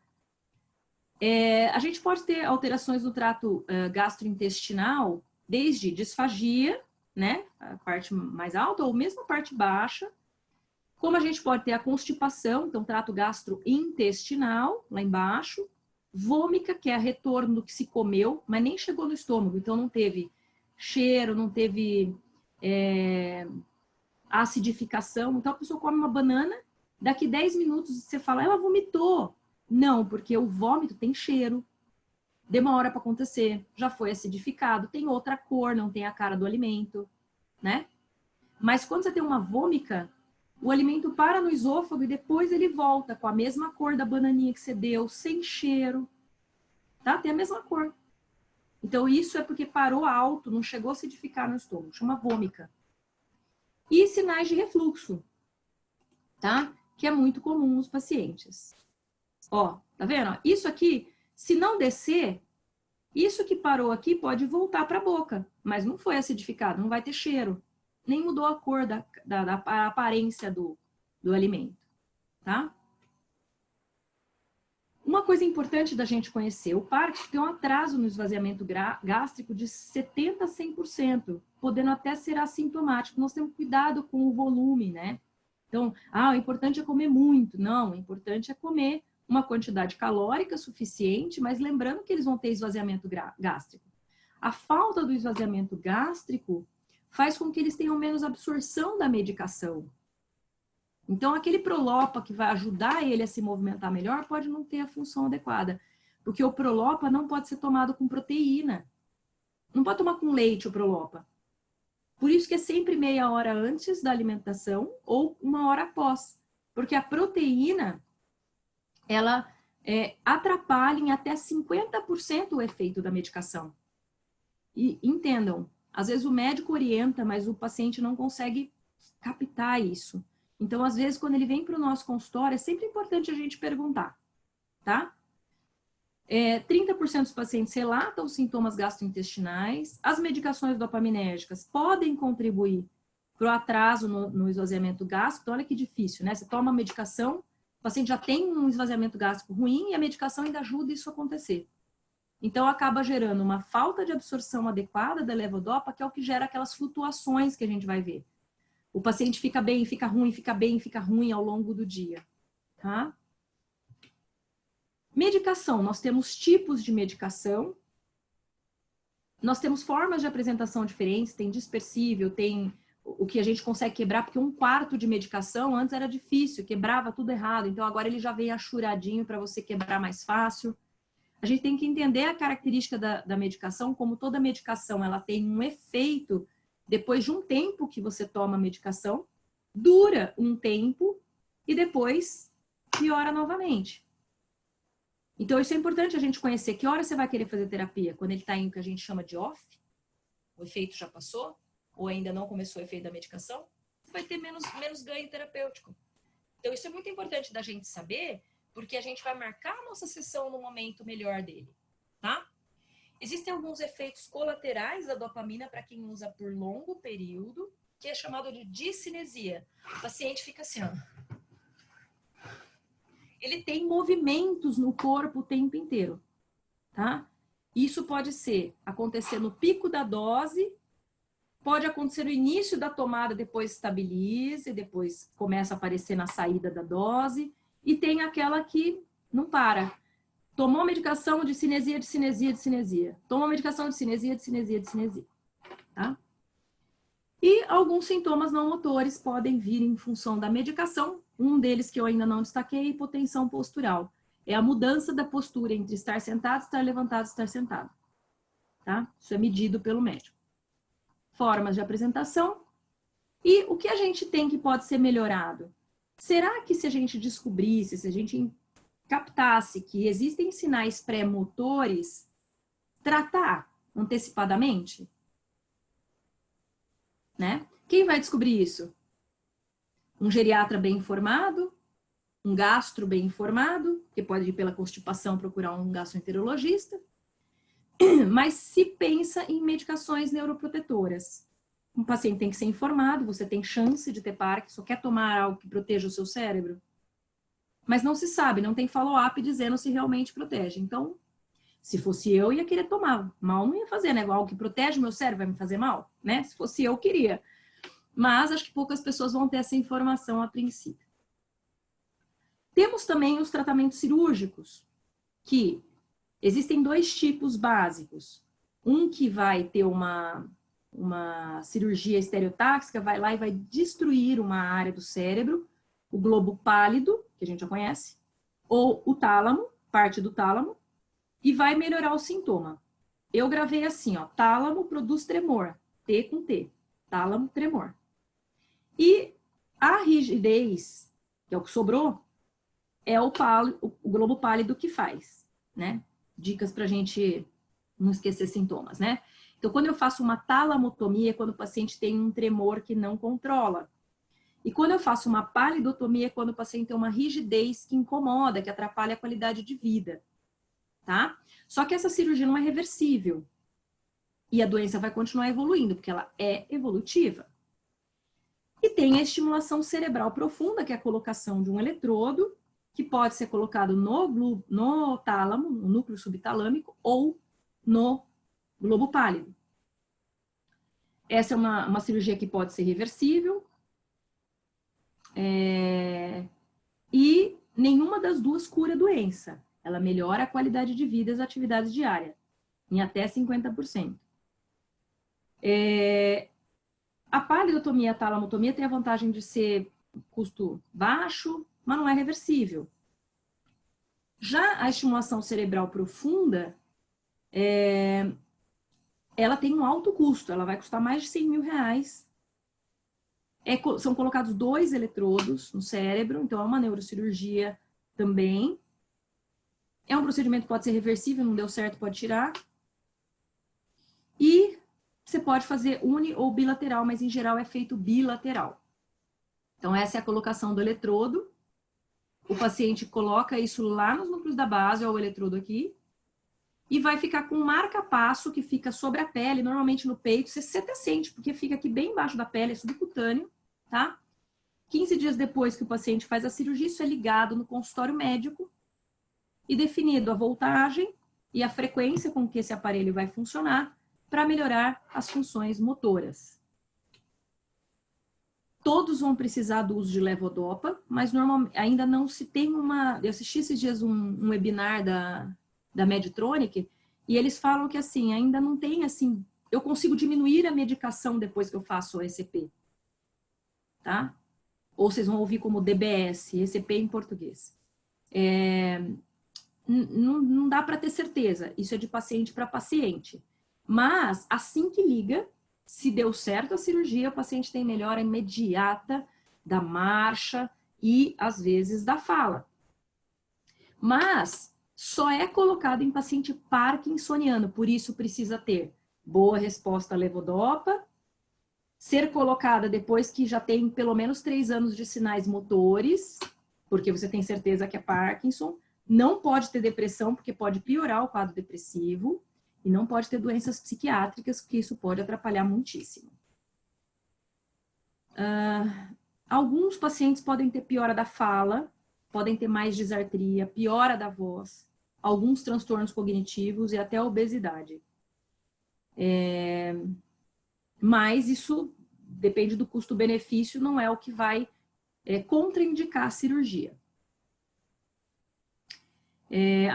Speaker 1: A gente pode ter alterações no trato gastrointestinal, desde disfagia, né? A parte mais alta, ou mesmo a parte baixa. Como a gente pode ter a constipação, então trato gastrointestinal, lá embaixo. Vômica, que é retorno do que se comeu, mas nem chegou no estômago, então não teve cheiro, não teve acidificação. Então a pessoa come uma banana, daqui 10 minutos você fala, ela vomitou. Não, porque o vômito tem cheiro, demora para acontecer, já foi acidificado, tem outra cor, não tem a cara do alimento, né? Mas quando você tem uma vômica, o alimento para no esôfago e depois ele volta com a mesma cor da bananinha que você deu, sem cheiro, tá? Tem a mesma cor. Então isso é porque parou alto, não chegou a acidificar no estômago, chama vômica. E sinais de refluxo, tá? Que é muito comum nos pacientes. Ó, tá vendo? Isso aqui, se não descer, isso que parou aqui pode voltar para a boca, mas não foi acidificado, não vai ter cheiro, nem mudou a cor da aparência do alimento, tá? Uma coisa importante da gente conhecer, o Parkinson tem um atraso no esvaziamento gástrico de 70% a 100%, podendo até ser assintomático. Nós temos cuidado com o volume, né? Então, o importante é comer muito. Não, o importante é comer uma quantidade calórica suficiente, mas lembrando que eles vão ter esvaziamento gástrico. A falta do esvaziamento gástrico faz com que eles tenham menos absorção da medicação. Então, aquele Prolopa que vai ajudar ele a se movimentar melhor pode não ter a função adequada, porque o Prolopa não pode ser tomado com proteína. Não pode tomar com leite o Prolopa. Por isso que é sempre meia hora antes da alimentação ou uma hora após, porque a proteína ela atrapalha em até 50% o efeito da medicação. E entendam, às vezes o médico orienta, mas o paciente não consegue captar isso. Então, às vezes, quando ele vem para o nosso consultório, é sempre importante a gente perguntar, tá? 30% dos pacientes relatam sintomas gastrointestinais. As medicações dopaminérgicas podem contribuir para o atraso no esvaziamento gástrico. Então, olha que difícil, né? Você toma a medicação, o paciente já tem um esvaziamento gástrico ruim e a medicação ainda ajuda isso a acontecer. Então, acaba gerando uma falta de absorção adequada da levodopa, que é o que gera aquelas flutuações que a gente vai ver. O paciente fica bem, fica ruim, fica bem, fica ruim ao longo do dia, tá? Medicação, nós temos tipos de medicação, nós temos formas de apresentação diferentes, tem dispersível, tem o que a gente consegue quebrar, porque 1/4 de medicação antes era difícil, quebrava tudo errado, então agora ele já vem achuradinho para você quebrar mais fácil. A gente tem que entender a característica da medicação, como toda medicação, ela tem um efeito depois de um tempo que você toma a medicação, dura um tempo e depois piora novamente. Então, isso é importante a gente conhecer. Que hora você vai querer fazer terapia? Quando ele está em o que a gente chama de off? O efeito já passou? Ou ainda não começou o efeito da medicação? Você vai ter menos ganho terapêutico. Então, isso é muito importante da gente saber, porque a gente vai marcar a nossa sessão no momento melhor dele, tá? Existem alguns efeitos colaterais da dopamina para quem usa por longo período, que é chamado de discinesia. O paciente fica assim, ó. Ele tem movimentos no corpo o tempo inteiro, tá? Isso pode acontecer no pico da dose, pode acontecer no início da tomada, depois estabiliza, depois começa a aparecer na saída da dose, e tem aquela que não para. Tomou medicação de cinesia, de cinesia, de cinesia. Tomou medicação de cinesia, de cinesia, de cinesia. Tá? E alguns sintomas não motores podem vir em função da medicação. Um deles que eu ainda não destaquei é a hipotensão postural. É a mudança da postura entre estar sentado, estar levantado, estar sentado. Tá? Isso é medido pelo médico. Formas de apresentação. E o que a gente tem que pode ser melhorado? Será que se a gente descobrisse, se a gente captasse que existem sinais pré-motores, tratar antecipadamente? Né? Quem vai descobrir isso? Um geriatra bem informado, um gastro bem informado, que pode ir pela constipação procurar um gastroenterologista, mas se pensa em medicações neuroprotetoras. Um paciente tem que ser informado, você tem chance de ter Parkinson, quer tomar algo que proteja o seu cérebro, mas não se sabe, não tem follow-up dizendo se realmente protege. Então, se fosse eu, ia querer tomar. Mal não ia fazer, né? Algo que protege o meu cérebro vai me fazer mal, né? Se fosse eu, queria. Mas acho que poucas pessoas vão ter essa informação a princípio. Temos também os tratamentos cirúrgicos, que existem 2 tipos básicos. Um que vai ter uma cirurgia estereotáxica, vai lá e vai destruir uma área do cérebro, o globo pálido, que a gente já conhece, ou o tálamo, parte do tálamo, e vai melhorar o sintoma. Eu gravei assim, ó, tálamo produz tremor, T com T, tálamo, tremor. E a rigidez, que é o que sobrou, é o globo pálido que faz, né? Dicas pra gente não esquecer sintomas, né? Então, quando eu faço uma talamotomia, é quando o paciente tem um tremor que não controla. E quando eu faço uma palidotomia, é quando o paciente tem uma rigidez que incomoda, que atrapalha a qualidade de vida, tá? Só que essa cirurgia não é reversível. E a doença vai continuar evoluindo, porque ela é evolutiva. E tem a estimulação cerebral profunda, que é a colocação de um eletrodo, que pode ser colocado no tálamo, no núcleo subtalâmico, ou no globo pálido. Essa é uma cirurgia que pode ser reversível. E nenhuma das duas cura a doença. Ela melhora a qualidade de vida e as atividades diárias, em até 50%. A palidotomia e a talamotomia tem a vantagem de ser custo baixo, mas não é reversível. Já a estimulação cerebral profunda, ela tem um alto custo, ela vai custar mais de 100 mil reais. São colocados 2 eletrodos no cérebro, então é uma neurocirurgia também. É um procedimento que pode ser reversível, não deu certo, pode tirar. E você pode fazer uni ou bilateral, mas em geral é feito bilateral. Então essa é a colocação do eletrodo. O paciente coloca isso lá nos núcleos da base, ó, o eletrodo aqui, e vai ficar com um marca-passo que fica sobre a pele, normalmente no peito. Você até sente, porque fica aqui bem embaixo da pele, é subcutâneo, tá? 15 dias depois que o paciente faz a cirurgia, isso é ligado no consultório médico e definido a voltagem e a frequência com que esse aparelho vai funcionar para melhorar as funções motoras. Todos vão precisar do uso de levodopa, mas normalmente ainda não se tem uma... Eu assisti esses dias um webinar da Medtronic, e eles falam que assim, ainda não tem assim, eu consigo diminuir a medicação depois que eu faço o ECP, tá? Ou vocês vão ouvir como DBS, ECP em português. Não dá para ter certeza, isso é de paciente para paciente. Mas, assim que liga, se deu certo a cirurgia, o paciente tem melhora imediata da marcha e, às vezes, da fala. Mas só é colocado em paciente parkinsoniano, por isso precisa ter boa resposta à levodopa, ser colocada depois que já tem pelo menos 3 anos de sinais motores, porque você tem certeza que é Parkinson, não pode ter depressão, porque pode piorar o quadro depressivo, e não pode ter doenças psiquiátricas, porque isso pode atrapalhar muitíssimo. Alguns pacientes podem ter piora da fala, podem ter mais disartria, piora da voz, alguns transtornos cognitivos e até obesidade. Mas isso depende do custo-benefício, não é o que vai contraindicar a cirurgia.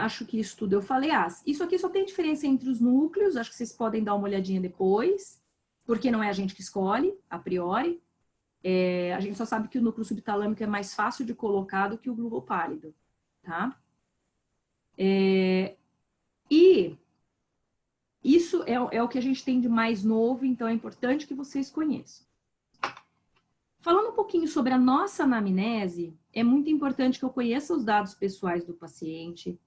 Speaker 1: Acho que isso tudo eu falei. Isso aqui só tem diferença entre os núcleos, acho que vocês podem dar uma olhadinha depois, porque não é a gente que escolhe, a priori. A gente só sabe que o núcleo subtalâmico é mais fácil de colocar do que o globo pálido, tá? E isso é o que a gente tem de mais novo, então é importante que vocês conheçam. Falando um pouquinho sobre a nossa anamnese, é muito importante que eu conheça os dados pessoais do paciente,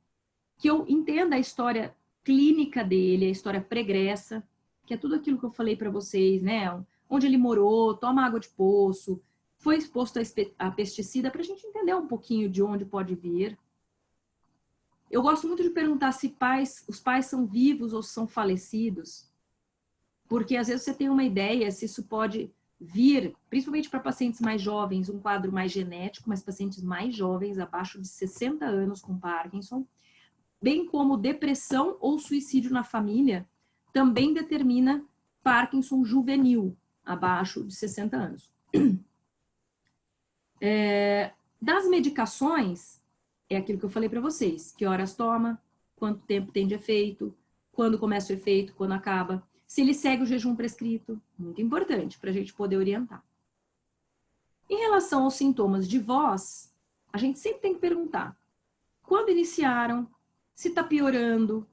Speaker 1: que eu entenda a história clínica dele, a história pregressa, que é tudo aquilo que eu falei para vocês, né? Onde ele morou, toma água de poço, foi exposto a pesticida, para a gente entender um pouquinho de onde pode vir. Eu gosto muito de perguntar se os pais são vivos ou são falecidos, porque às vezes você tem uma ideia se isso pode vir, principalmente para pacientes mais jovens, um quadro mais genético, mas pacientes mais jovens, abaixo de 60 anos com Parkinson, bem como depressão ou suicídio na família, também determina Parkinson juvenil, abaixo de 60 anos. Das medicações, é aquilo que eu falei para vocês, que horas toma, quanto tempo tem de efeito, quando começa o efeito, quando acaba, se ele segue o jejum prescrito, muito importante para a gente poder orientar. Em relação aos sintomas de voz, a gente sempre tem que perguntar quando iniciaram, se está piorando,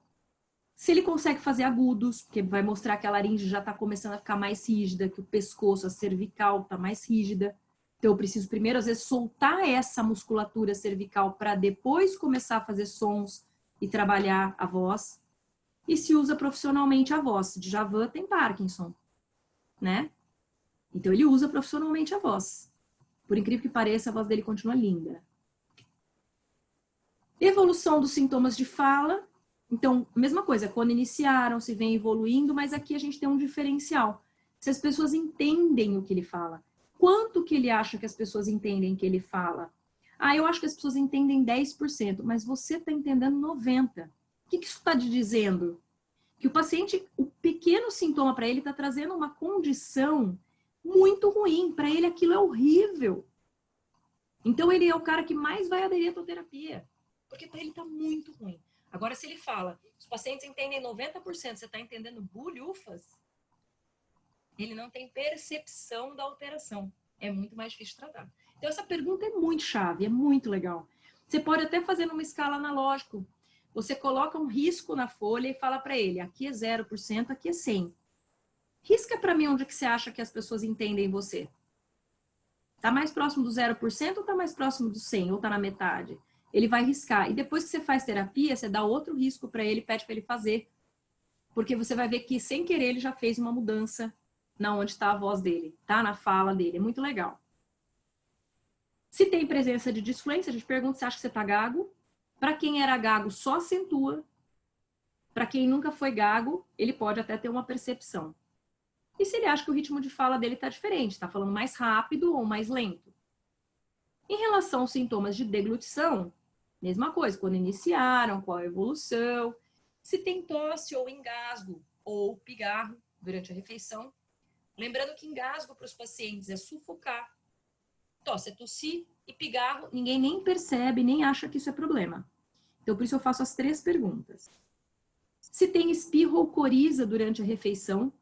Speaker 1: se ele consegue fazer agudos, porque vai mostrar que a laringe já está começando a ficar mais rígida, que o pescoço, a cervical está mais rígida. Então, eu preciso primeiro, às vezes, soltar essa musculatura cervical para depois começar a fazer sons e trabalhar a voz. E se usa profissionalmente a voz. Djavan tem Parkinson, né? Então, ele usa profissionalmente a voz. Por incrível que pareça, a voz dele continua linda. Evolução dos sintomas de fala. Então, mesma coisa, quando iniciaram, se vem evoluindo, mas aqui a gente tem um diferencial. Se as pessoas entendem o que ele fala. Quanto que ele acha que as pessoas entendem que ele fala? Ah, eu acho que as pessoas entendem 10%, mas você está entendendo 90%. O que isso está te dizendo? Que o paciente, o pequeno sintoma para ele está trazendo uma condição muito ruim. Para ele aquilo é horrível. Então ele é o cara que mais vai aderir à tua terapia. Porque para ele está muito ruim. Agora, se ele fala, os pacientes entendem 90%, você está entendendo bulhufas, ele não tem percepção da alteração. É muito mais difícil de tratar. Então, essa pergunta é muito chave, é muito legal. Você pode até fazer numa escala analógica. Você coloca um risco na folha e fala para ele, aqui é 0%, aqui é 100%. Risca para mim onde que você acha que as pessoas entendem você. Está mais próximo do 0% ou está mais próximo do 100%? Ou está na metade? Ele vai riscar. E depois que você faz terapia, você dá outro risco para ele, pede para ele fazer. Porque você vai ver que, sem querer, ele já fez uma mudança na onde está a voz dele, tá? Na fala dele. É muito legal. Se tem presença de disfluência, a gente pergunta se acha que você está gago. Para quem era gago, só acentua. Para quem nunca foi gago, ele pode até ter uma percepção. E se ele acha que o ritmo de fala dele está diferente, está falando mais rápido ou mais lento. Em relação aos sintomas de deglutição, mesma coisa, quando iniciaram, qual a evolução, se tem tosse ou engasgo ou pigarro durante a refeição. Lembrando que engasgo para os pacientes é sufocar, tosse é tossir e pigarro ninguém nem percebe, nem acha que isso é problema. Então, por isso eu faço as 3 perguntas. Se tem espirro ou coriza durante a refeição,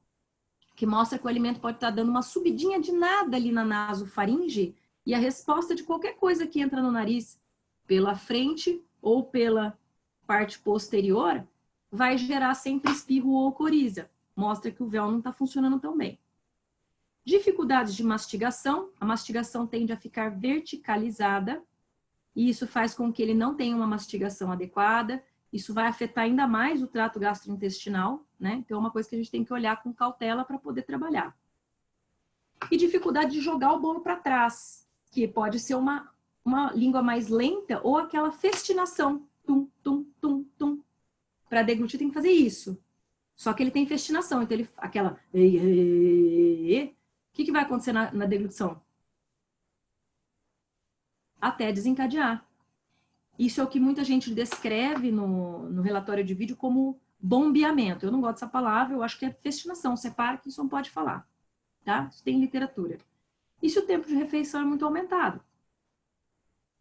Speaker 1: que mostra que o alimento pode estar dando uma subidinha de nada ali na nasofaringe, e a resposta de qualquer coisa que entra no nariz, pela frente ou pela parte posterior, vai gerar sempre espirro ou coriza. Mostra que o véu não está funcionando tão bem. Dificuldades de mastigação. A mastigação tende a ficar verticalizada, e isso faz com que ele não tenha uma mastigação adequada. Isso vai afetar ainda mais o trato gastrointestinal, né? Então é uma coisa que a gente tem que olhar com cautela para poder trabalhar. E dificuldade de jogar o bolo para trás, que pode ser uma língua mais lenta ou aquela festinação. Tum, tum, tum, tum. Para deglutir tem que fazer isso. Só que ele tem festinação, então ele aquela... O que vai acontecer na deglutição? Até desencadear. Isso é o que muita gente descreve no relatório de vídeo como bombeamento. Eu não gosto dessa palavra, eu acho que é festinação. Se é Parkinson, pode falar. Tá? Isso tem literatura. E se o tempo de refeição é muito aumentado?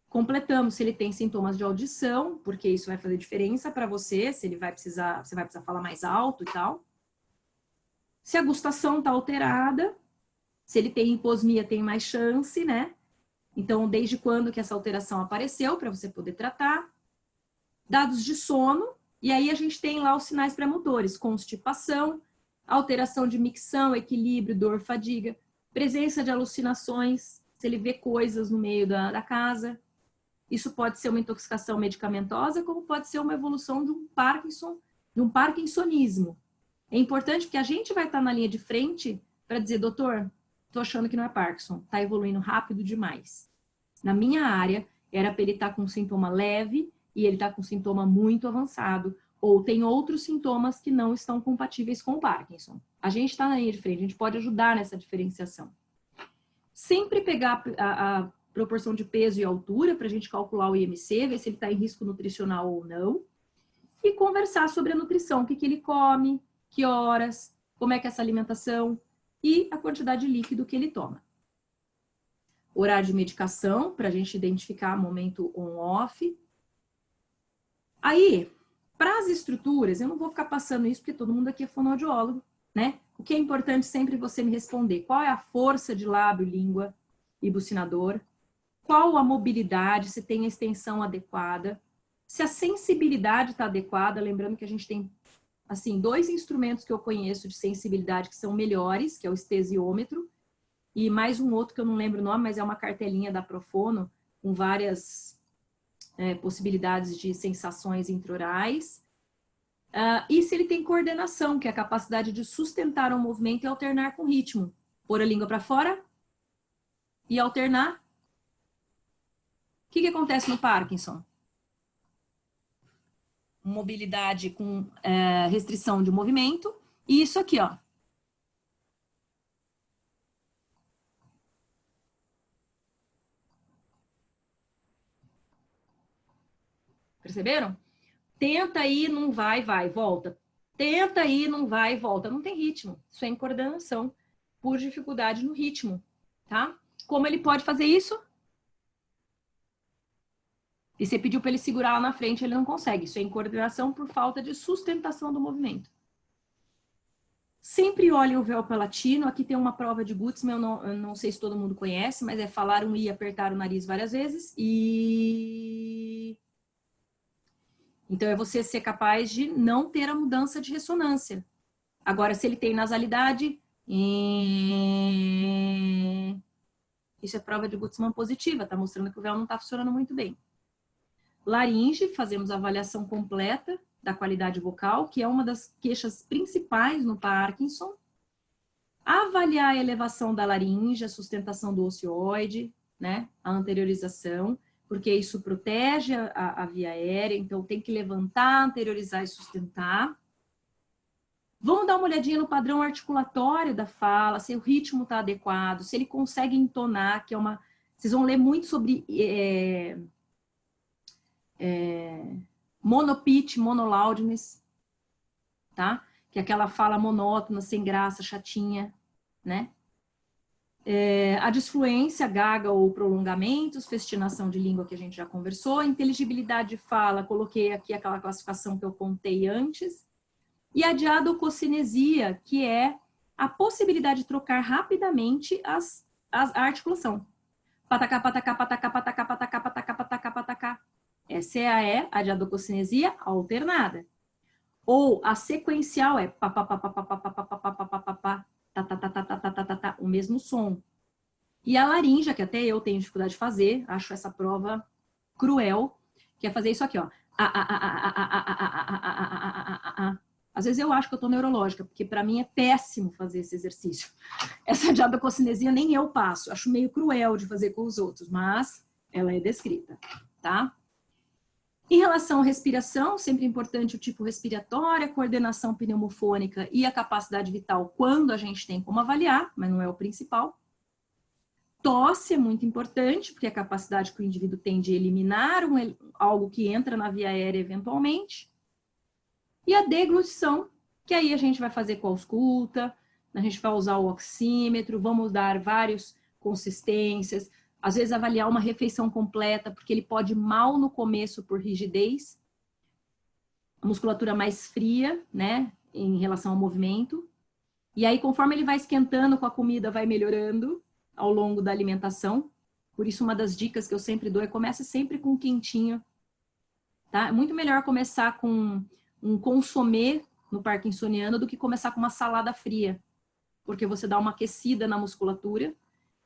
Speaker 1: Completamos se ele tem sintomas de audição, porque isso vai fazer diferença para você, se ele vai precisar, você vai precisar falar mais alto e tal. Se a gustação está alterada, se ele tem hiposmia, tem mais chance, né? Então, desde quando que essa alteração apareceu, para você poder tratar. Dados de sono, e aí a gente tem lá os sinais premotores, constipação, alteração de micção, equilíbrio, dor, fadiga, presença de alucinações, se ele vê coisas no meio da casa. Isso pode ser uma intoxicação medicamentosa, como pode ser uma evolução de um Parkinson de um parkinsonismo. É importante porque a gente vai estar na linha de frente para dizer, doutor, tô achando que não é Parkinson, tá evoluindo rápido demais. Na minha área, era para ele estar com um sintoma leve e ele está com um sintoma muito avançado, ou tem outros sintomas que não estão compatíveis com o Parkinson. A gente está na linha de frente, a gente pode ajudar nessa diferenciação. Sempre pegar a proporção de peso e altura para a gente calcular o IMC, ver se ele está em risco nutricional ou não, e conversar sobre a nutrição, o que ele come, que horas, como é que é essa alimentação e a quantidade de líquido que ele toma. Horário de medicação, para a gente identificar momento on-off. Aí, para as estruturas, eu não vou ficar passando isso, porque todo mundo aqui é fonoaudiólogo, né? O que é importante sempre você me responder, qual é a força de lábio, língua e bucinador, qual a mobilidade, se tem a extensão adequada, se a sensibilidade está adequada, lembrando que a gente tem, assim, 2 instrumentos que eu conheço de sensibilidade que são melhores, que é o estesiômetro, e mais um outro que eu não lembro o nome, mas é uma cartelinha da Profono, com várias possibilidades de sensações intraorais. E se ele tem coordenação, que é a capacidade de sustentar o movimento e alternar com ritmo. Pôr a língua para fora e alternar. O que acontece no Parkinson? Mobilidade com restrição de movimento. E isso aqui, ó. Perceberam? Tenta aí, não vai, vai, volta. Tenta aí, não vai, volta. Não tem ritmo. Isso é incoordenação por dificuldade no ritmo, tá? Como ele pode fazer isso? E você pediu para ele segurar lá na frente, ele não consegue. Isso é incoordenação por falta de sustentação do movimento. Sempre olhem o véu palatino. Aqui tem uma prova de Gutzmann, eu não sei se todo mundo conhece, mas é falar um I e apertar o nariz várias vezes. E... então, é você ser capaz de não ter a mudança de ressonância. Agora, se ele tem nasalidade, isso é prova de Gutzmann positiva, tá mostrando que o véu não está funcionando muito bem. Laringe, fazemos a avaliação completa da qualidade vocal, que é uma das queixas principais no Parkinson. Avaliar a elevação da laringe, a sustentação do ocioide, né, a anteriorização, porque isso protege a via aérea, então tem que levantar, anteriorizar e sustentar. Vamos dar uma olhadinha no padrão articulatório da fala, se o ritmo está adequado, se ele consegue entonar, que é uma... Vocês vão ler muito sobre monopitch, monoloudness, tá? Que é aquela fala monótona, sem graça, chatinha, né? A disfluência, gaga ou prolongamentos, festinação de língua que a gente já conversou, inteligibilidade de fala, coloquei aqui aquela classificação que eu contei antes, e a diadococinesia, que é a possibilidade de trocar rapidamente a articulação. Patacá, patacá, patacá, patacá, patacá, patacá, patacá, patacá. Essa é a diadococinesia alternada. Ou a sequencial é pá, pá, pá, pá, pá, pá, pá, pá, pá, pá, pá, pá, pá. Tá, tá, tá, tá, tá, tá, tá, tá, tá, o mesmo som. E a laringe, que até eu tenho dificuldade de fazer, acho essa prova cruel, que é fazer isso aqui, ó. Às vezes eu acho que eu tô neurológica, porque para mim é péssimo fazer esse exercício. Essa diadococinesia nem eu passo, acho meio cruel de fazer com os outros, mas ela é descrita, tá? Em relação à respiração, sempre importante o tipo respiratório, a coordenação pneumofônica e a capacidade vital quando a gente tem como avaliar, mas não é o principal. Tosse é muito importante, porque é a capacidade que o indivíduo tem de eliminar algo que entra na via aérea eventualmente. E a deglutição, que aí a gente vai fazer com a ausculta, a gente vai usar o oxímetro, vamos dar várias consistências, às vezes avaliar uma refeição completa, porque ele pode ir mal no começo por rigidez, a musculatura mais fria, né, em relação ao movimento. E aí, conforme ele vai esquentando com a comida, vai melhorando ao longo da alimentação. Por isso, uma das dicas que eu sempre dou é comece sempre com um quentinho, tá? É muito melhor começar com um consomê no parkinsoniano do que começar com uma salada fria, porque você dá uma aquecida na musculatura,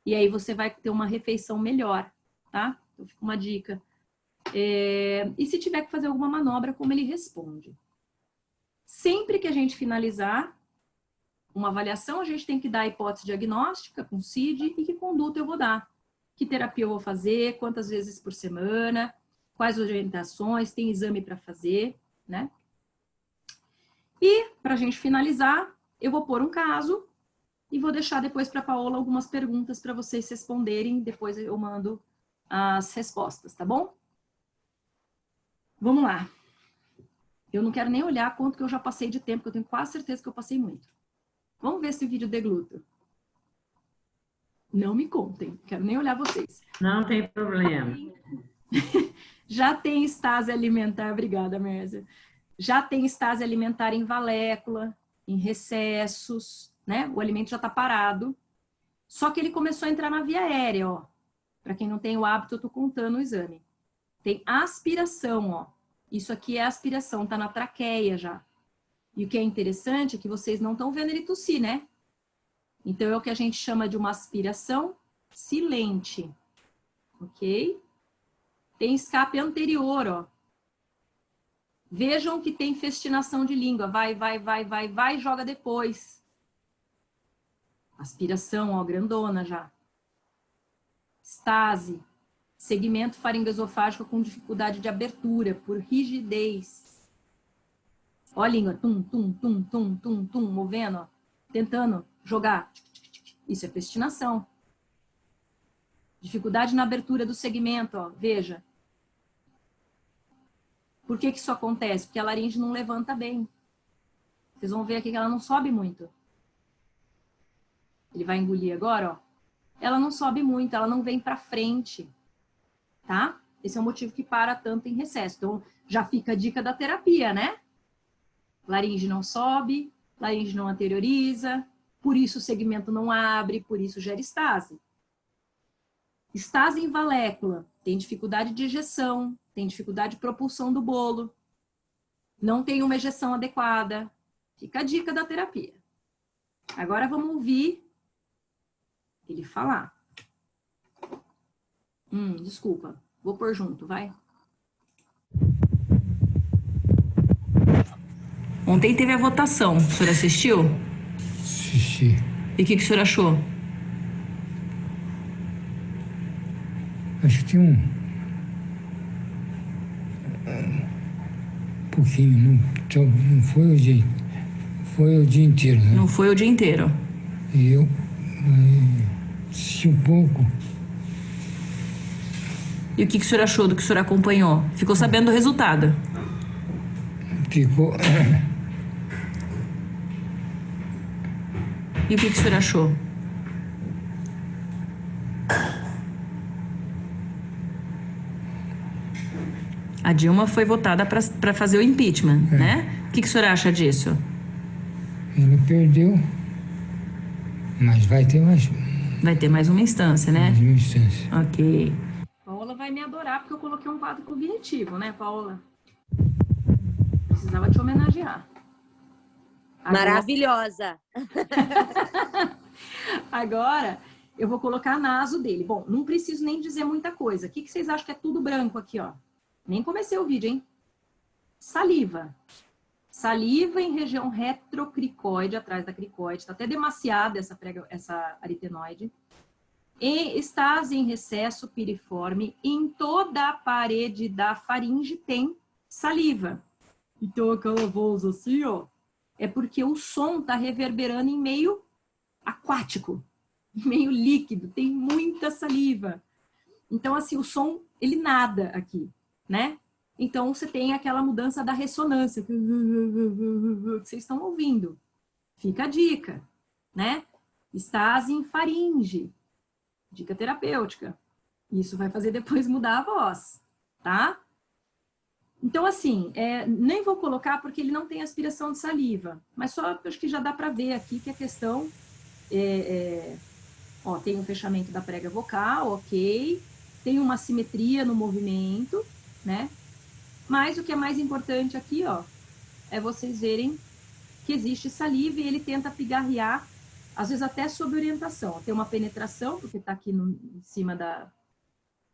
Speaker 1: e aí você vai ter uma refeição melhor, tá? Então fica uma dica. E se tiver que fazer alguma manobra, como ele responde. Sempre que a gente finalizar uma avaliação, a gente tem que dar a hipótese diagnóstica com CID e que conduta eu vou dar. Que terapia eu vou fazer, quantas vezes por semana, quais orientações, tem exame para fazer, né? E, para a gente finalizar, eu vou pôr um caso e vou deixar depois para a Paola algumas perguntas para vocês responderem, depois eu mando as respostas, tá bom? Vamos lá. Eu não quero nem olhar quanto que eu já passei de tempo, porque eu tenho quase certeza que eu passei muito. Vamos ver se o vídeo degluta. Não me contem, quero nem olhar vocês.
Speaker 4: Não tem problema.
Speaker 1: Já tem estase alimentar, obrigada, Mércia. Já tem estase alimentar em valécula, em recessos, né? O alimento já está parado. Só que ele começou a entrar na via aérea, ó. Para quem não tem o hábito, eu estou contando o exame. Tem aspiração, ó. Isso aqui é aspiração, tá na traqueia já. E o que é interessante é que vocês não estão vendo ele tossir, né? Então é o que a gente chama de uma aspiração silente. Ok? Tem escape anterior, ó. Vejam que tem festinação de língua. Vai, joga depois. Aspiração, ó, grandona já. Estase. Segmento faringoesofágico com dificuldade de abertura, por rigidez. Ó a língua, tum, movendo, ó. Tentando jogar. Isso é festinação. Dificuldade na abertura do segmento, ó, veja. Por que que isso acontece? Porque a laringe não levanta bem. Vocês vão ver aqui que ela não sobe muito. Ele vai engolir agora, ó. Ela não sobe muito, ela não vem para frente, tá? Esse é o motivo que para tanto em recesso. Então, já fica a dica da terapia, né? Laringe não sobe, laringe não anterioriza, por isso o segmento não abre, por isso gera estase. Estase em valécula, tem dificuldade de ejeção, tem dificuldade de propulsão do bolo, não tem uma ejeção adequada. Fica a dica da terapia. Agora vamos ouvir ele falar. Desculpa, vou pôr junto, vai. Ontem teve a votação, o senhor assistiu?
Speaker 6: Assisti.
Speaker 1: E o que o senhor achou?
Speaker 6: Acho que tinha um pouquinho, não foi o dia inteiro, né?
Speaker 1: Não foi o dia inteiro.
Speaker 6: E eu assisti um pouco.
Speaker 1: E o que o senhor achou do que o senhor acompanhou? Ficou sabendo do resultado?
Speaker 6: Ficou.
Speaker 1: E o que o senhor achou? A Dilma foi votada para fazer o impeachment, né? O que o senhor acha disso?
Speaker 6: Ele perdeu, mas vai ter mais.
Speaker 1: Vai ter mais uma instância, né?
Speaker 6: Mais uma instância.
Speaker 1: Ok. Paola vai me adorar porque eu coloquei um quadro cognitivo, né, Paola? Precisava te homenagear.
Speaker 3: Maravilhosa.
Speaker 1: Agora, eu vou colocar a naso dele. Bom, não preciso nem dizer muita coisa. O que vocês acham que é tudo branco aqui, ó? Nem comecei o vídeo, hein? Saliva. Saliva em região retrocricoide, atrás da cricoide. Tá até demasiada essa aritenoide. E estase em recesso piriforme. Em toda a parede da faringe tem saliva. Então, aquela voz assim, ó, é porque o som tá reverberando em meio aquático, meio líquido, tem muita saliva. Então, assim, o som, ele nada aqui, né? Então, você tem aquela mudança da ressonância que vocês estão ouvindo. Fica a dica, né? Estase em faringe. Dica terapêutica. Isso vai fazer depois mudar a voz, tá? Então, assim, nem vou colocar porque ele não tem aspiração de saliva. Mas só acho que já dá para ver aqui que a questão ó, tem um fechamento da prega vocal, ok. Tem uma simetria no movimento, né? Mas o que é mais importante aqui, ó, é vocês verem que existe saliva e ele tenta pigarrear, às vezes até sob orientação. Tem uma penetração, porque está aqui em cima da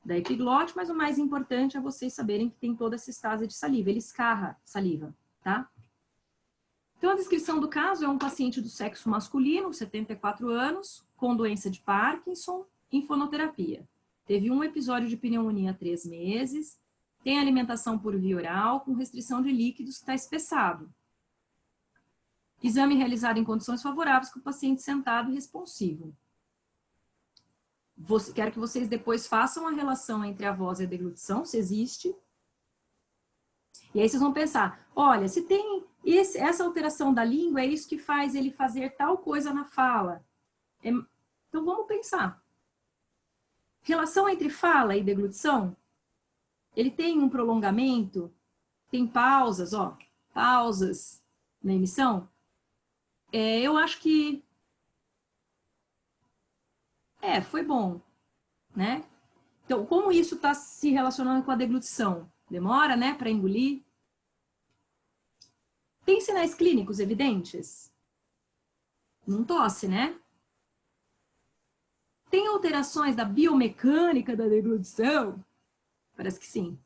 Speaker 1: epiglote, mas o mais importante é vocês saberem que tem toda essa estase de saliva. Ele escarra saliva, tá? Então, a descrição do caso é um paciente do sexo masculino, 74 anos, com doença de Parkinson, em fonoterapia. Teve um episódio de pneumonia há 3 meses, tem alimentação por via oral, com restrição de líquidos, está espessado. Exame realizado em condições favoráveis, com o paciente sentado e responsivo. Quero que vocês depois façam a relação entre a voz e a deglutição, se existe. E aí vocês vão pensar, olha, se tem essa alteração da língua, é isso que faz ele fazer tal coisa na fala. Então vamos pensar. Relação entre fala e deglutição, ele tem um prolongamento, tem pausas, ó, pausas na emissão. Eu acho que foi bom, né? Então, como isso está se relacionando com a deglutição? Demora, né, para engolir? Tem sinais clínicos evidentes? Não tosse, né? Tem alterações da biomecânica da deglutição? Parece que sim.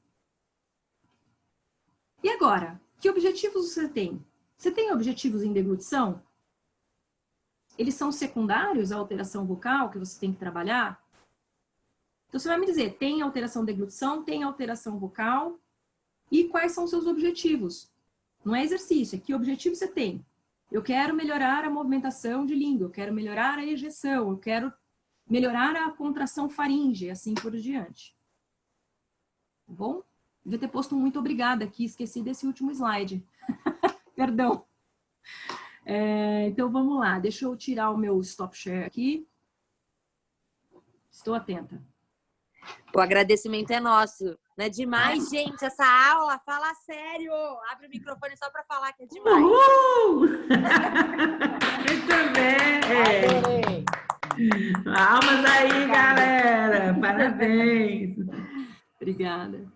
Speaker 1: E agora? Que objetivos você tem? Você tem objetivos em deglutição? Eles são secundários à alteração vocal que você tem que trabalhar? Então, você vai me dizer, tem alteração de deglutição, tem alteração vocal, e quais são os seus objetivos? Não é exercício, é que objetivo você tem? Eu quero melhorar a movimentação de língua, eu quero melhorar a ejeção, eu quero melhorar a contração faríngea, assim por diante. Tá bom? Devia ter posto um muito obrigada aqui, esqueci desse último slide. Perdão. Então, vamos lá. Deixa eu tirar o meu stop share aqui. Estou atenta.
Speaker 3: O agradecimento é nosso. Não é demais, gente, essa aula? Fala sério. Abre o microfone só para falar que é demais.
Speaker 4: Uhul! Muito bem.
Speaker 5: Adorei.
Speaker 4: Palmas aí, galera. Parabéns.
Speaker 1: Obrigada.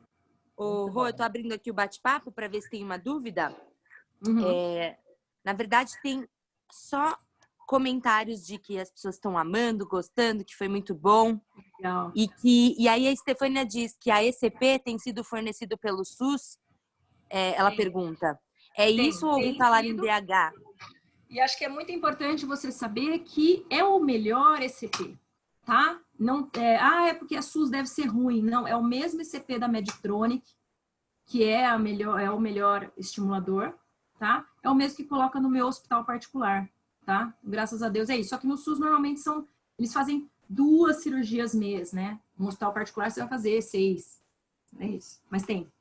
Speaker 3: Ô, Rô, eu tô abrindo aqui o bate-papo para ver se tem uma dúvida.
Speaker 1: Uhum.
Speaker 3: Na verdade, tem só comentários de que as pessoas estão amando, gostando, que foi muito bom.
Speaker 1: Legal.
Speaker 3: E aí a Estefânia diz que a ECP tem sido fornecido pelo SUS. Ela pergunta, isso ou ouvi falar em DH?
Speaker 1: E acho que é muito importante você saber que é o melhor ECP, tá? Não, é porque a SUS deve ser ruim. Não, é o mesmo ECP da Medtronic, que é o melhor estimulador, tá? É o mesmo que coloca no meu hospital particular, tá? Graças a Deus é isso. Só que no SUS normalmente eles fazem 2 cirurgias mês, né? No hospital particular você vai fazer 6. É isso. Mas tem.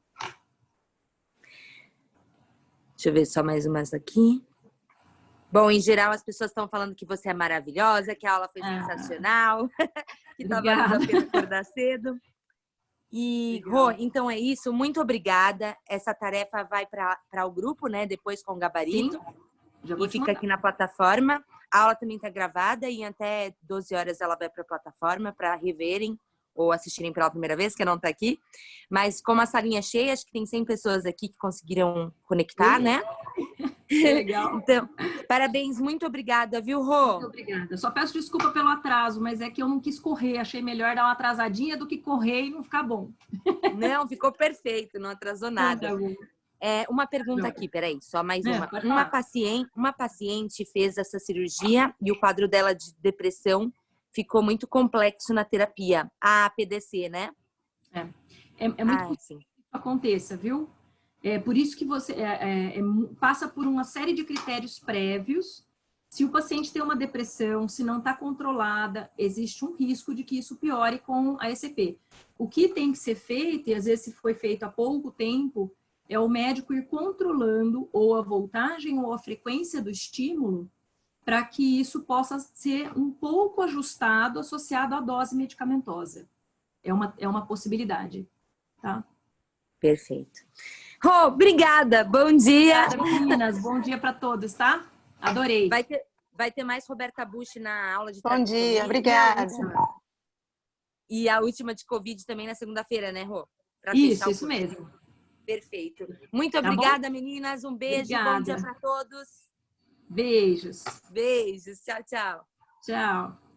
Speaker 3: Deixa eu ver só mais umas aqui. Bom, em geral, as pessoas estão falando que você é maravilhosa, que a aula foi sensacional, que tá valendo a pena acordar cedo. E, Rô, então é isso. Muito obrigada. Essa tarefa vai para o grupo, né? Depois com o gabarito.
Speaker 1: Já vou
Speaker 3: E
Speaker 1: te
Speaker 3: fica
Speaker 1: mandar.
Speaker 3: aqui na plataforma. A aula também está gravada e até 12 horas ela vai para a plataforma para reverem ou assistirem pela primeira vez, que não está aqui. Mas como a salinha é cheia, acho que tem 100 pessoas aqui que conseguiram conectar, né?
Speaker 1: Legal.
Speaker 3: Então, parabéns, muito obrigada, viu, Rô?
Speaker 1: Muito obrigada. Só peço desculpa pelo atraso, mas é que eu não quis correr. Achei melhor dar uma atrasadinha do que correr e não ficar bom.
Speaker 3: Não, ficou perfeito, não atrasou nada.
Speaker 1: Tá bom.
Speaker 3: Uma pergunta aqui, peraí, só mais uma.
Speaker 1: pode falar.
Speaker 3: Uma paciente fez essa cirurgia e o quadro dela de depressão ficou muito complexo na terapia. A PDC, né?
Speaker 1: É muito possível
Speaker 3: sim.
Speaker 1: que isso aconteça, viu? É por isso que você passa por uma série de critérios prévios. Se o paciente tem uma depressão, se não está controlada, existe um risco de que isso piore com a ECP. O que tem que ser feito, e às vezes se foi feito há pouco tempo, é o médico ir controlando ou a voltagem ou a frequência do estímulo para que isso possa ser um pouco ajustado, associado à dose medicamentosa. É uma possibilidade, tá?
Speaker 3: Perfeito. Rô, obrigada, bom dia.
Speaker 1: Obrigada, meninas. Bom dia para todos, tá? Adorei.
Speaker 3: Vai ter mais Roberta Busch na aula de
Speaker 2: Bom dia,
Speaker 3: tradução.
Speaker 2: obrigada.
Speaker 3: E a última de Covid também na segunda-feira, né, Rô? Pra fechar o
Speaker 1: Isso
Speaker 3: curso.
Speaker 1: mesmo.
Speaker 3: Perfeito. Muito
Speaker 1: Tá bom?
Speaker 3: obrigada, meninas. Um beijo,
Speaker 1: Obrigada.
Speaker 3: bom dia para todos.
Speaker 1: Beijos.
Speaker 3: Beijos, tchau, tchau.
Speaker 1: Tchau.